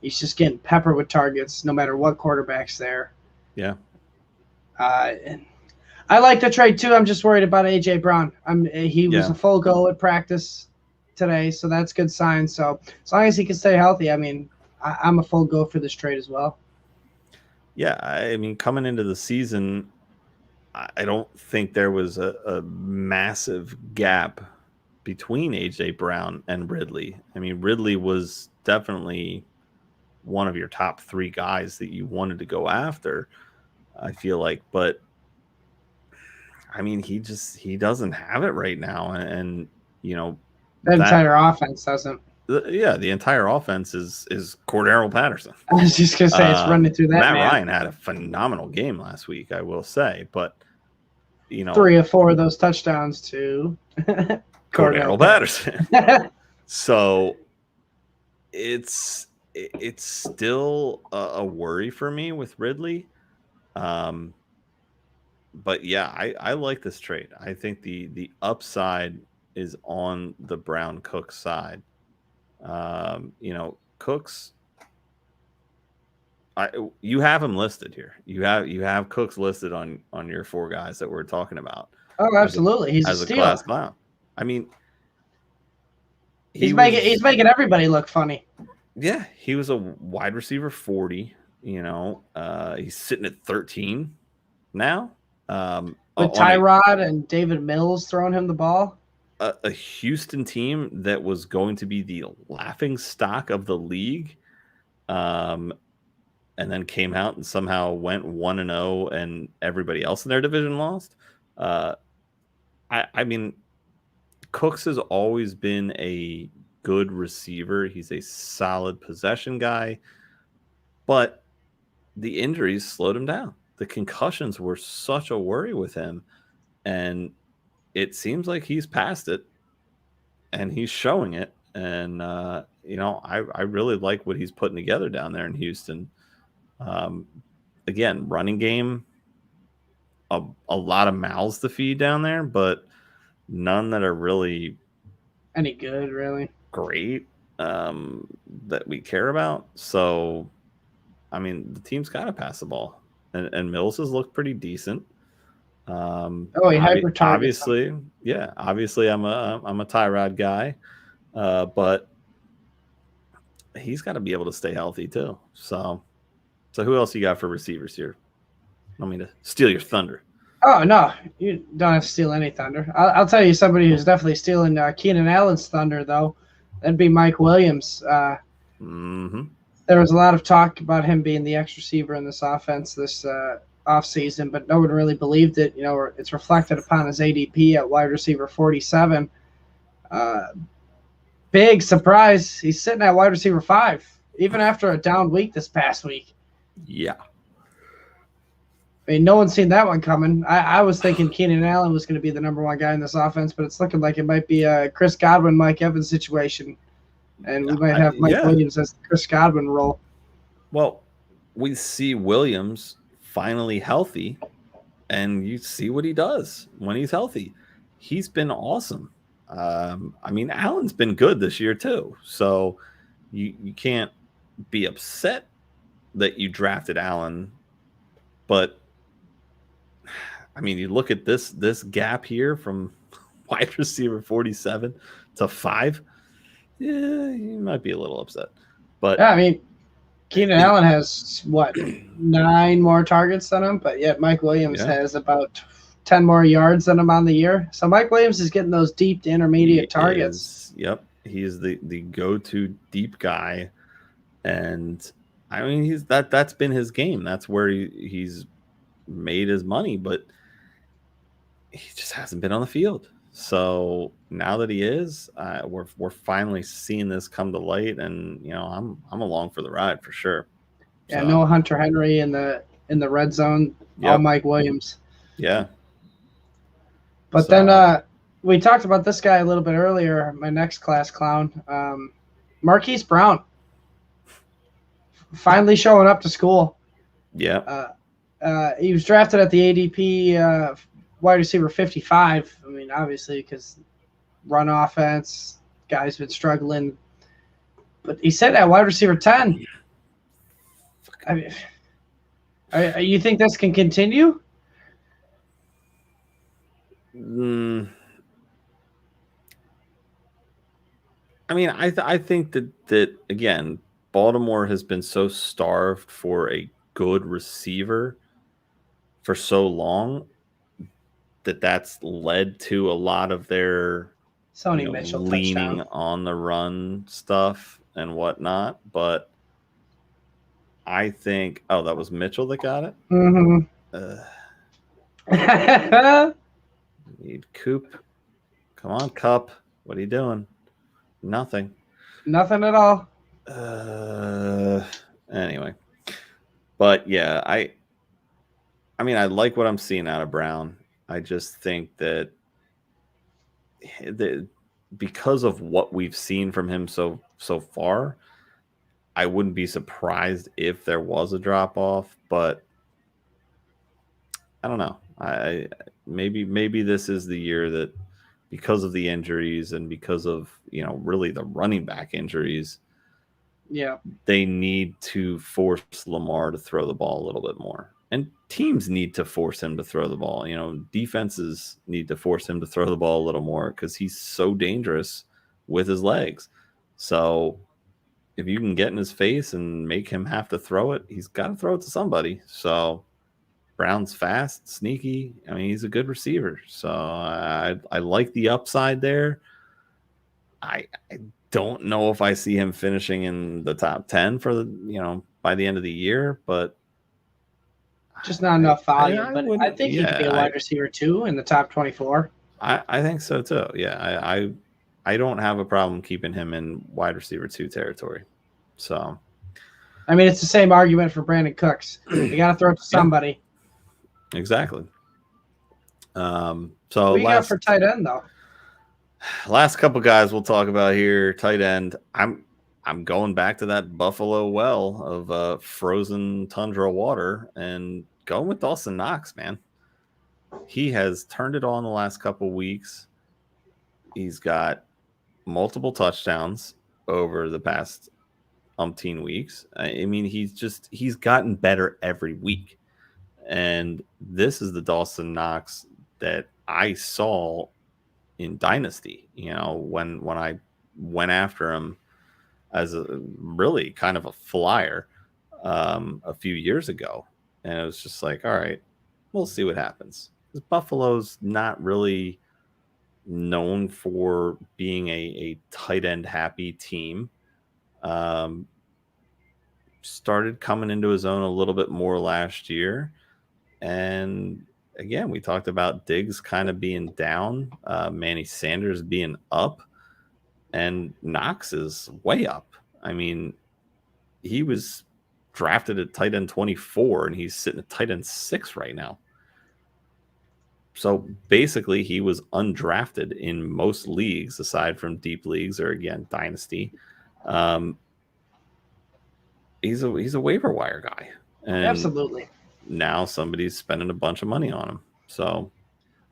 [SPEAKER 4] He's just getting peppered with targets no matter what quarterback's there.
[SPEAKER 3] Yeah.
[SPEAKER 4] I like the trade too. I'm just worried about AJ Brown. He was a full go at practice today, so that's good sign. So as long as he can stay healthy, I mean, I'm a full go for this trade as well.
[SPEAKER 3] Yeah, I mean, coming into the season, I don't think there was a massive gap between AJ Brown and Ridley. I mean, Ridley was definitely one of your top 3 guys that you wanted to go after, I feel like, but I mean, he doesn't have it right now. And the
[SPEAKER 4] entire offense doesn't.
[SPEAKER 3] The entire offense is Cordero Patterson.
[SPEAKER 4] I was just going to say, it's running through that.
[SPEAKER 3] Matt Ryan had a phenomenal game last week, I will say, but
[SPEAKER 4] 3 or 4 of those touchdowns to
[SPEAKER 3] Cordero Patterson. So it's still a worry for me with Ridley. But yeah, I like this trade. I think the upside is on the Brown Cook side. Cooks, you have him listed here. You have Cooks listed on your 4 guys that we're talking about.
[SPEAKER 4] Oh, absolutely. He's a
[SPEAKER 3] class clown. I mean,
[SPEAKER 4] he's making everybody look funny.
[SPEAKER 3] Yeah, he was a wide receiver 40. He's sitting at 13 now.
[SPEAKER 4] With Tyrod and David Mills throwing him the ball.
[SPEAKER 3] A Houston team that was going to be the laughing stock of the league, and then came out and somehow went 1-0, and everybody else in their division lost. I mean, Cooks has always been a good receiver. He's a solid possession guy, but the injuries slowed him down. The concussions were such a worry with him, and it seems like he's past it, and he's showing it. And I really like what he's putting together down there in Houston. Again, running game, a lot of mouths to feed down there, but none that are really
[SPEAKER 4] any good, really
[SPEAKER 3] great, that we care about. So, I mean, the team's got to pass the ball, and Mills has looked pretty decent.
[SPEAKER 4] He hyper targets.
[SPEAKER 3] Obviously, I'm a Tyrod guy, but he's got to be able to stay healthy too. So who else you got for receivers here? I don't mean to steal your thunder.
[SPEAKER 4] Oh no, you don't have to steal any thunder. I'll tell you somebody who's definitely stealing Keenan Allen's thunder, though. That'd be Mike Williams. There was a lot of talk about him being the X receiver in this offense this offseason, but no one really believed it. It's reflected upon his ADP at wide receiver 47. Big surprise. He's sitting at wide receiver 5, even after a down week this past week.
[SPEAKER 3] Yeah.
[SPEAKER 4] I mean, no one's seen that one coming. I was thinking Keenan Allen was going to be the number one guy in this offense, but it's looking like it might be a Chris Godwin, Mike Evans situation. And we might have Mike Williams as the Chris Godwin role.
[SPEAKER 3] Well, we see Williams finally healthy, and you see what he does when he's healthy. He's been awesome. I mean, Allen's been good this year too. So you can't be upset that you drafted Allen, but I mean, you look at this gap here from wide receiver 47 to 5. Yeah, you might be a little upset. But
[SPEAKER 4] yeah, I mean, Keenan Allen has what 9 more targets than him, but yet Mike Williams has about 10 more yards than him on the year. So Mike Williams is getting those deep to intermediate targets.
[SPEAKER 3] Yep, he is the go-to deep guy, and I mean that's been his game. That's where he's made his money, but he just hasn't been on the field. So now that he is, we're finally seeing this come to light, and I'm along for the ride for sure.
[SPEAKER 4] Yeah, so. No Hunter Henry in the red zone. All Mike Williams.
[SPEAKER 3] Yeah.
[SPEAKER 4] But then we talked about this guy a little bit earlier. My next class clown, Marquise Brown, finally showing up to school.
[SPEAKER 3] Yeah.
[SPEAKER 4] He was drafted at the ADP. Wide receiver 55. I mean, obviously, because run offense, guy's been struggling. But he said at wide receiver 10. I mean, you think this can continue?
[SPEAKER 3] I mean, I think that again, Baltimore has been so starved for a good receiver for so long that's led to a lot of their
[SPEAKER 4] Sony Mitchell
[SPEAKER 3] leaning
[SPEAKER 4] touchdown
[SPEAKER 3] on the run stuff and whatnot. But I think, that was Mitchell that got it.
[SPEAKER 4] Mm-hmm.
[SPEAKER 3] Need Coop. Come on, Cup. What are you doing? Nothing.
[SPEAKER 4] Nothing at all.
[SPEAKER 3] Anyway, but yeah, I mean, I like what I'm seeing out of Brown. I just think that because of what we've seen from him so far, I wouldn't be surprised if there was a drop off. But I don't know. Maybe this is the year that, because of the injuries and because of really the running back injuries, they need to force Lamar to throw the ball a little bit more. And teams need to force him to throw the ball. Defenses need to force him to throw the ball a little more because he's so dangerous with his legs. So if you can get in his face and make him have to throw it, he's got to throw it to somebody. So Brown's fast, sneaky. I mean, he's a good receiver. So I like the upside there. I don't know if I see him finishing in the top 10 for by the end of the year, but
[SPEAKER 4] just not enough volume. But I think he could be a wide receiver 2 in the top 24.
[SPEAKER 3] I think so too. Yeah, I don't have a problem keeping him in wide receiver 2 territory. So,
[SPEAKER 4] I mean, it's the same argument for Brandon Cooks. You got to throw it to somebody.
[SPEAKER 3] Exactly. So
[SPEAKER 4] what you got for tight end though?
[SPEAKER 3] Last couple guys we'll talk about here. Tight end. I'm going back to that Buffalo well of frozen tundra water and going with Dawson Knox, man. He has turned it on the last couple weeks. He's got multiple touchdowns over the past umpteen weeks. I mean, he's gotten better every week. And this is the Dawson Knox that I saw in Dynasty, when I went after him as a really kind of a flyer a few years ago. And it was just like, all right, we'll see what happens. Because Buffalo's not really known for being a tight end happy team. Started coming into his own a little bit more last year. And again, we talked about Diggs kind of being down, Manny Sanders being up, and Knox is way up. I mean, he was drafted at tight end 24, and he's sitting at tight end 6 right now. So basically, he was undrafted in most leagues, aside from deep leagues or, again, dynasty. He's a waiver wire guy. And
[SPEAKER 4] Absolutely.
[SPEAKER 3] now somebody's spending a bunch of money on him. So,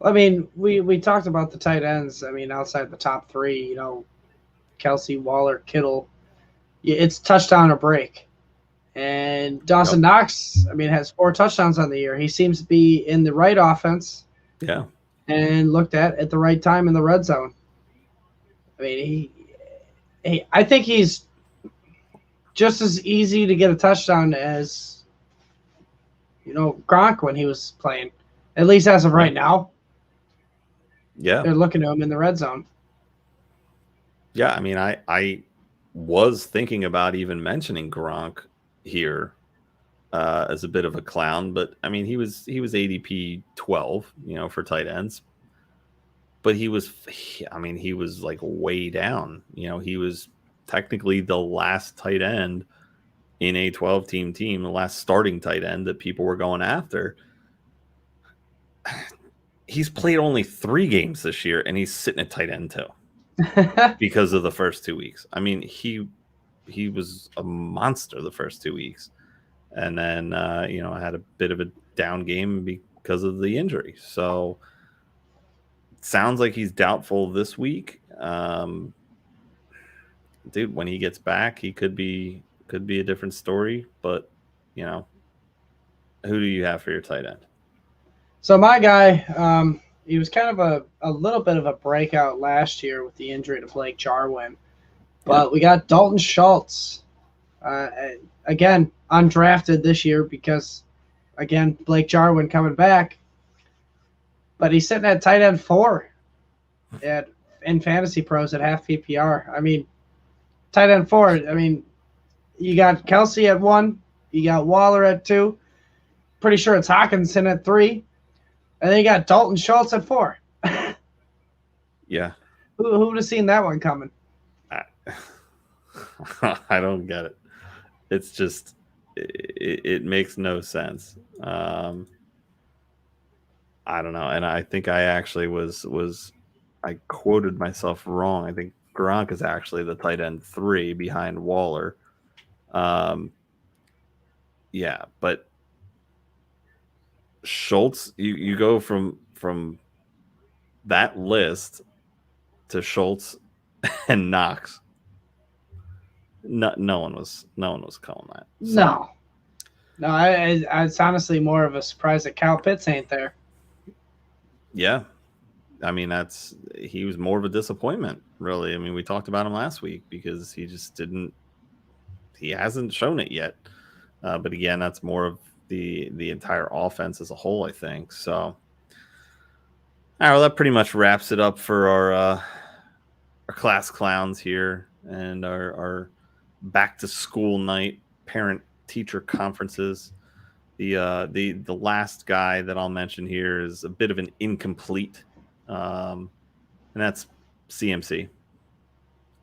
[SPEAKER 4] I mean, we talked about the tight ends. I mean, outside the top 3, Kelce, Waller, Kittle, it's touchdown or break. And Dawson Knox, I mean, has 4 touchdowns on the year. He seems to be in the right offense.
[SPEAKER 3] Yeah.
[SPEAKER 4] And looked at the right time in the red zone. I mean, I think he's just as easy to get a touchdown as, Gronk when he was playing, at least as of right now.
[SPEAKER 3] Yeah.
[SPEAKER 4] They're looking at him in the red zone.
[SPEAKER 3] Yeah, I mean, I was thinking about even mentioning Gronk here as a bit of a clown, but I mean, he was ADP 12, for tight ends, but he was like way down. He was technically the last tight end in a 12-team team, the last starting tight end that people were going after. He's played only 3 games this year, and he's sitting at tight end 2 because of the first 2 weeks. I mean, he was a monster the first 2 weeks. And then, I had a bit of a down game because of the injury. So it sounds like he's doubtful this week. Dude, when he gets back, he could be a different story. But, who do you have for your tight end?
[SPEAKER 4] So my guy, he was kind of a little bit of a breakout last year with the injury to Blake Jarwin. But we got Dalton Schultz. Again, undrafted this year because, again, Blake Jarwin coming back. But he's sitting at tight end 4 in Fantasy Pros at half PPR. I mean, tight end 4, I mean, you got Kelce at 1. You got Waller at 2. Pretty sure it's Hawkinson at 3. And then you got Dalton Schultz at 4.
[SPEAKER 3] Yeah.
[SPEAKER 4] Who would have seen that one coming?
[SPEAKER 3] I don't get it. It's just, it makes no sense. I don't know. And I think I actually I quoted myself wrong. I think Gronk is actually the tight end 3 behind Waller. Yeah, but Schultz, you go from that list to Schultz and Knox. No one was calling that. So.
[SPEAKER 4] No, it's honestly more of a surprise that Kyle Pitts ain't there.
[SPEAKER 3] Yeah, I mean he was more of a disappointment, really. I mean, we talked about him last week because he just he hasn't shown it yet. But again, that's more of the entire offense as a whole, I think. So, all right, well, that pretty much wraps it up for our class clowns here and our back to school night parent teacher conferences. The last guy that I'll mention here is a bit of an incomplete, and that's CMC.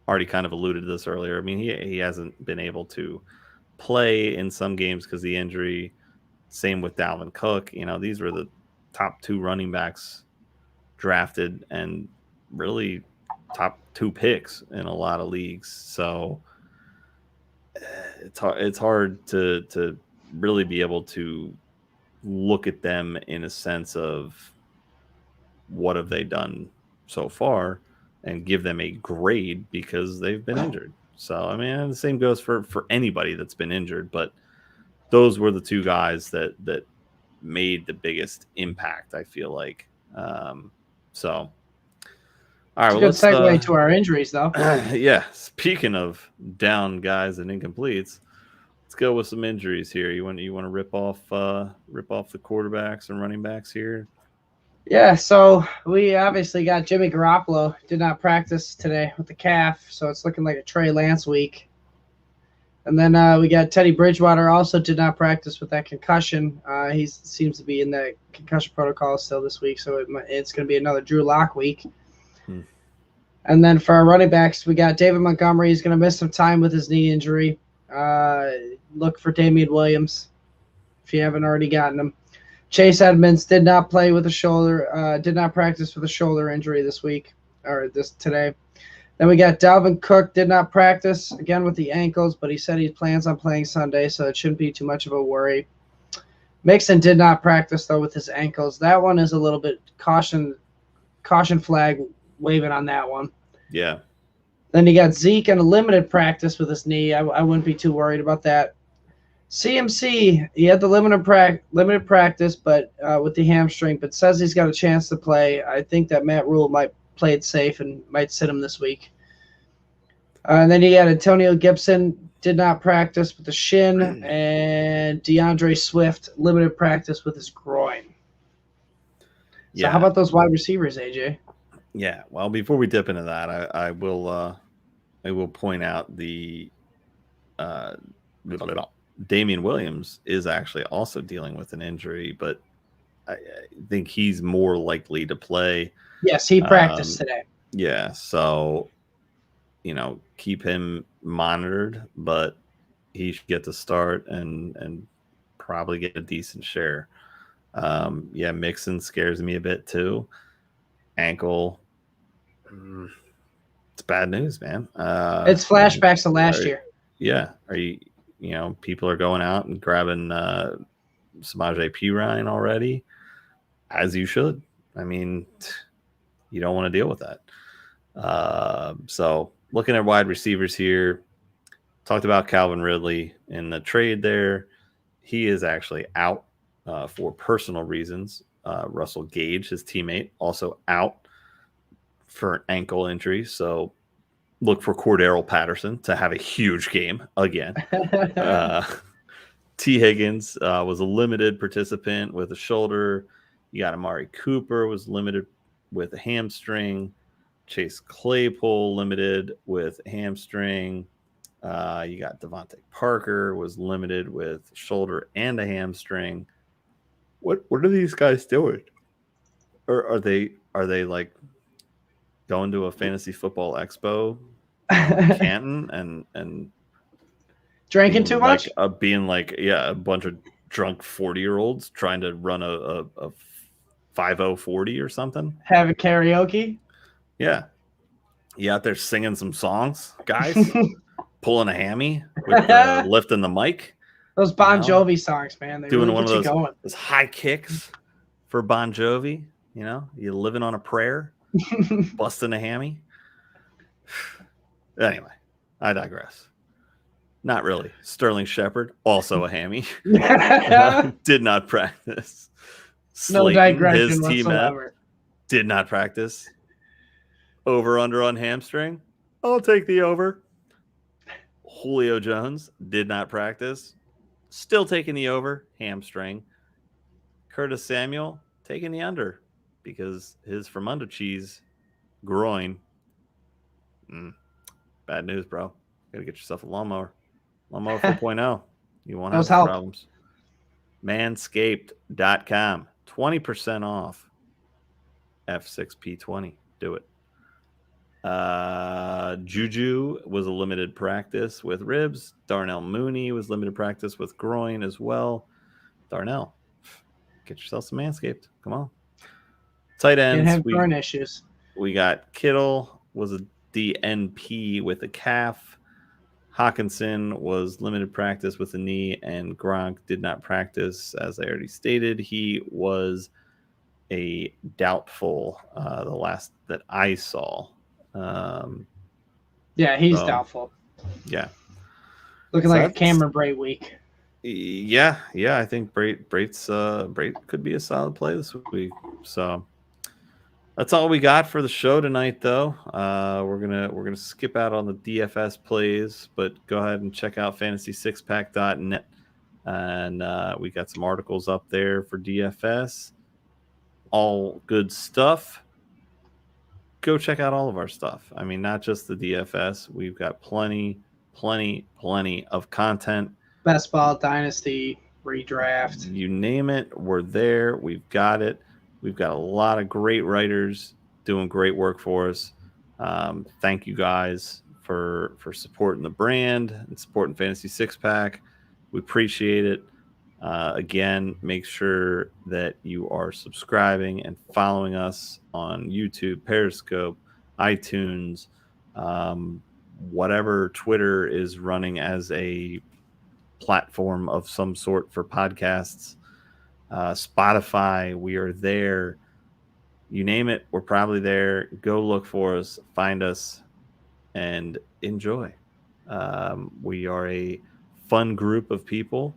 [SPEAKER 3] Already kind of alluded to this earlier. I mean, he hasn't been able to play in some games because of the injury. Same with Dalvin Cook. These were the top 2 running backs drafted and really top 2 picks in a lot of leagues. So it's hard to really be able to look at them in a sense of what have they done so far and give them a grade because they've been injured. So, I mean, the same goes for anybody that's been injured, but those were the 2 guys that made the biggest impact, I feel like. So, all right.
[SPEAKER 4] Well, good segue to our injuries, though.
[SPEAKER 3] Yeah. Speaking of down guys and incompletes, let's go with some injuries here. You want to rip off the quarterbacks and running backs here?
[SPEAKER 4] Yeah. So we obviously got Jimmy Garoppolo did not practice today with the calf, so it's looking like a Trey Lance week. And then we got Teddy Bridgewater also did not practice with that concussion. He seems to be in the concussion protocol still this week, so it's going to be another Drew Lock week. And then for our running backs, we got David Montgomery. He's going to miss some time with his knee injury. Look for Damian Williams if you haven't already gotten him. Chase Edmonds did not play with a shoulder, did not practice with a shoulder injury today. Then we got Dalvin Cook, did not practice, again with the ankles, but he said he plans on playing Sunday, so it shouldn't be too much of a worry. Mixon did not practice, though, with his ankles. That one is a little bit caution flag waving on that one.
[SPEAKER 3] Yeah.
[SPEAKER 4] Then you got Zeke in a limited practice with his knee. I wouldn't be too worried about that. CMC, he had the limited practice, but with the hamstring, but says he's got a chance to play. I think that Matt Rule might play it safe and might sit him this week. And then you got Antonio Gibson, did not practice with the shin, and DeAndre Swift, limited practice with his groin. So how about those wide receivers, AJ?
[SPEAKER 3] Yeah, well, before we dip into that, I will point out the Damian Williams is actually also dealing with an injury, but I think he's more likely to play.
[SPEAKER 4] Yes, he practiced today.
[SPEAKER 3] Yeah, so keep him monitored, but he should get to start and probably get a decent share. Mixon scares me a bit too. Ankle, it's bad news, man.
[SPEAKER 4] It's flashbacks to last year.
[SPEAKER 3] Yeah, people are going out and grabbing Samaje Perine already, as you should. I mean, you don't want to deal with that. So looking at wide receivers here, talked about Calvin Ridley in the trade there. He is actually out for personal reasons. Russell Gage, his teammate, also out for an ankle injury. So look for Cordero Patterson to have a huge game again. T. Higgins was a limited participant with a shoulder. You got Amari Cooper was limited with a hamstring. Chase Claypool limited with a hamstring. You got Devontae Parker was limited with shoulder and a hamstring. What are these guys doing? Or are they like going to a fantasy football expo in Canton and
[SPEAKER 4] drinking too much?
[SPEAKER 3] Being like a bunch of drunk 40-year-olds trying to run a 50-40 or something.
[SPEAKER 4] Have a karaoke?
[SPEAKER 3] Yeah. You out there singing some songs, guys? Pulling a hammy with lifting the mic.
[SPEAKER 4] Those Bon Jovi songs, man. They
[SPEAKER 3] doing
[SPEAKER 4] really
[SPEAKER 3] one of
[SPEAKER 4] going.
[SPEAKER 3] those high kicks for Bon Jovi. You living on a prayer, busting a hammy. Anyway, I digress. Not really. Sterling Shepard, also a hammy. Did not practice.
[SPEAKER 4] No digression
[SPEAKER 3] his
[SPEAKER 4] whatsoever.
[SPEAKER 3] Did not practice. Over under on hamstring. I'll take the over. Julio Jones did not practice. Still taking the over, hamstring. Curtis Samuel taking the under because his from under cheese groin. Bad news, bro. Gotta get yourself a lawnmower. Lawnmower 4.0. You won't have problems. Manscaped.com. 20% off. F6P20. Do it. Juju was a limited practice with ribs. Darnell Mooney was limited practice with groin as well. Darnell, get yourself some Manscaped. Come on. Tight ends.
[SPEAKER 4] Can't have groin issues.
[SPEAKER 3] We got Kittle was a DNP with a calf. Hawkinson was limited practice with a knee, and Gronk did not practice, as I already stated. He was a doubtful the last that I saw.
[SPEAKER 4] He's doubtful.
[SPEAKER 3] Yeah.
[SPEAKER 4] Looking like a Cameron Brate week.
[SPEAKER 3] Yeah. I think Brate could be a solid play this week. So that's all we got for the show tonight, though. We're gonna skip out on the DFS plays, but go ahead and check out fantasy6pack.net, and we got some articles up there for DFS. All good stuff. Go check out all of our stuff. I mean, not just the DFS. We've got plenty of content.
[SPEAKER 4] Best ball, dynasty, redraft.
[SPEAKER 3] You name it, we're there. We've got it. We've got a lot of great writers doing great work for us. Thank you guys for supporting the brand and supporting Fantasy Six Pack. We appreciate it. Again, make sure that you are subscribing and following us on YouTube, Periscope, iTunes, whatever Twitter is running as a platform of some sort for podcasts. Spotify, we are there. You name it, we're probably there. Go look for us, find us, and enjoy. We are a fun group of people.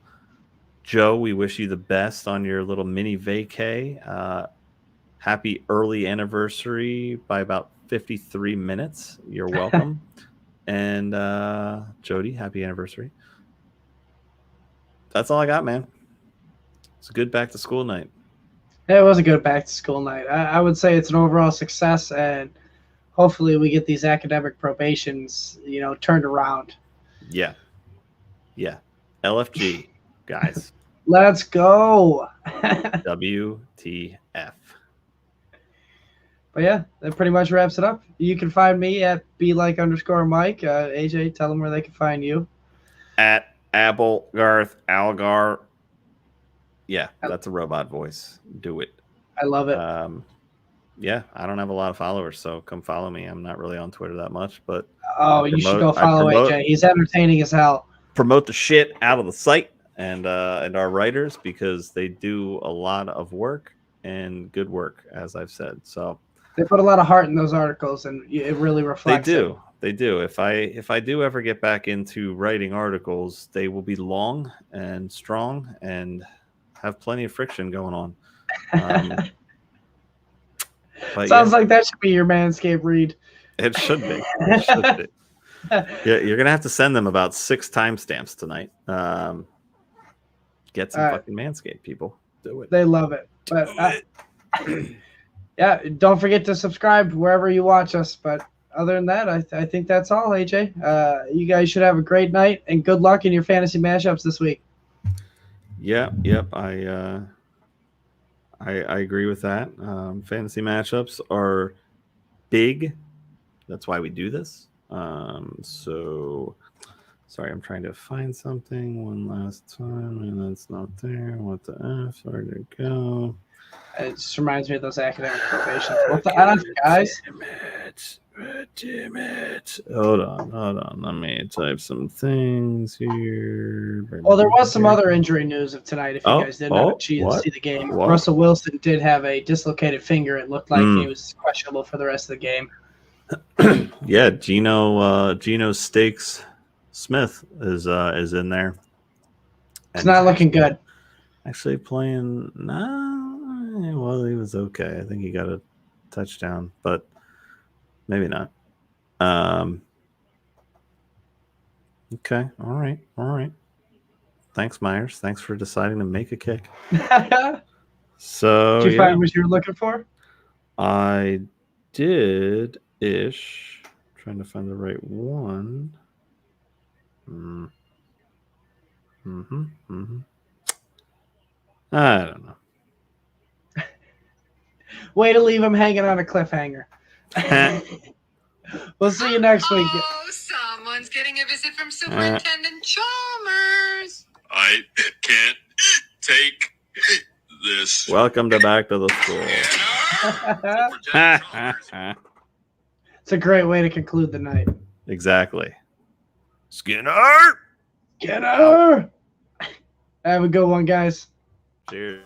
[SPEAKER 3] Joe, we wish you the best on your little mini vacay. Happy early anniversary by about 53 minutes. You're welcome. And Jody, happy anniversary. That's all I got, man. It's a good back to school night.
[SPEAKER 4] It was a good back to school night. I would say it's an overall success, and hopefully we get these academic probations, turned around.
[SPEAKER 3] Yeah. LFG, guys.
[SPEAKER 4] Let's go.
[SPEAKER 3] WTF.
[SPEAKER 4] But yeah, that pretty much wraps it up. You can find me at @belike_Mike. AJ, tell them where they can find you.
[SPEAKER 3] At Applegarth, Algar. Yeah, that's a robot voice. Do it.
[SPEAKER 4] I love it.
[SPEAKER 3] Yeah, I don't have a lot of followers, so come follow me. I'm not really on Twitter that much, but
[SPEAKER 4] you should go follow AJ. He's entertaining as hell.
[SPEAKER 3] Promote the shit out of the site and our writers, because they do a lot of work and good work, as I've said. So
[SPEAKER 4] they put a lot of heart in those articles, and it really reflects.
[SPEAKER 3] They do. If I do ever get back into writing articles, they will be long and strong and have plenty of friction going on.
[SPEAKER 4] Sounds like that should be your Manscaped read.
[SPEAKER 3] It should be. Yeah, you're gonna have to send them about 6 timestamps tonight. Get some fucking Manscaped, people. Do it.
[SPEAKER 4] They love it. But yeah, don't forget to subscribe wherever you watch us. But other than that, I think that's all, AJ. You guys should have a great night, and good luck in your fantasy matchups this week.
[SPEAKER 3] Yep. I agree with that. Fantasy matchups are big. That's why we do this. So sorry, I'm trying to find something one last time, and that's not there. What the F? Where to go?
[SPEAKER 4] It just reminds me of those academic probations. What the F, guys?
[SPEAKER 3] Damn it. Hold on. Let me type some things here.
[SPEAKER 4] Well, there was some other injury news of tonight, if you guys didn't have a chance to see the game.
[SPEAKER 3] What?
[SPEAKER 4] Russell Wilson did have a dislocated finger. It looked like he was questionable for the rest of the game.
[SPEAKER 3] Yeah, Geno Stakes Smith is in there.
[SPEAKER 4] It's not looking good.
[SPEAKER 3] Actually playing well, he was okay. I think he got a touchdown, but maybe not. Okay, all right. Thanks, Myers. Thanks for deciding to make a kick. So
[SPEAKER 4] did you find what you were looking for?
[SPEAKER 3] I did-ish. Trying to find the right one. I don't know.
[SPEAKER 4] Way to leave him hanging on a cliffhanger. We'll see you next week.
[SPEAKER 5] Oh, someone's getting a visit from Superintendent Chalmers.
[SPEAKER 6] I can't take this.
[SPEAKER 3] Welcome to Back to the School.
[SPEAKER 4] It's a great way to conclude the night.
[SPEAKER 3] Exactly.
[SPEAKER 6] Skinner!
[SPEAKER 4] Have a good one, guys.
[SPEAKER 3] Cheers.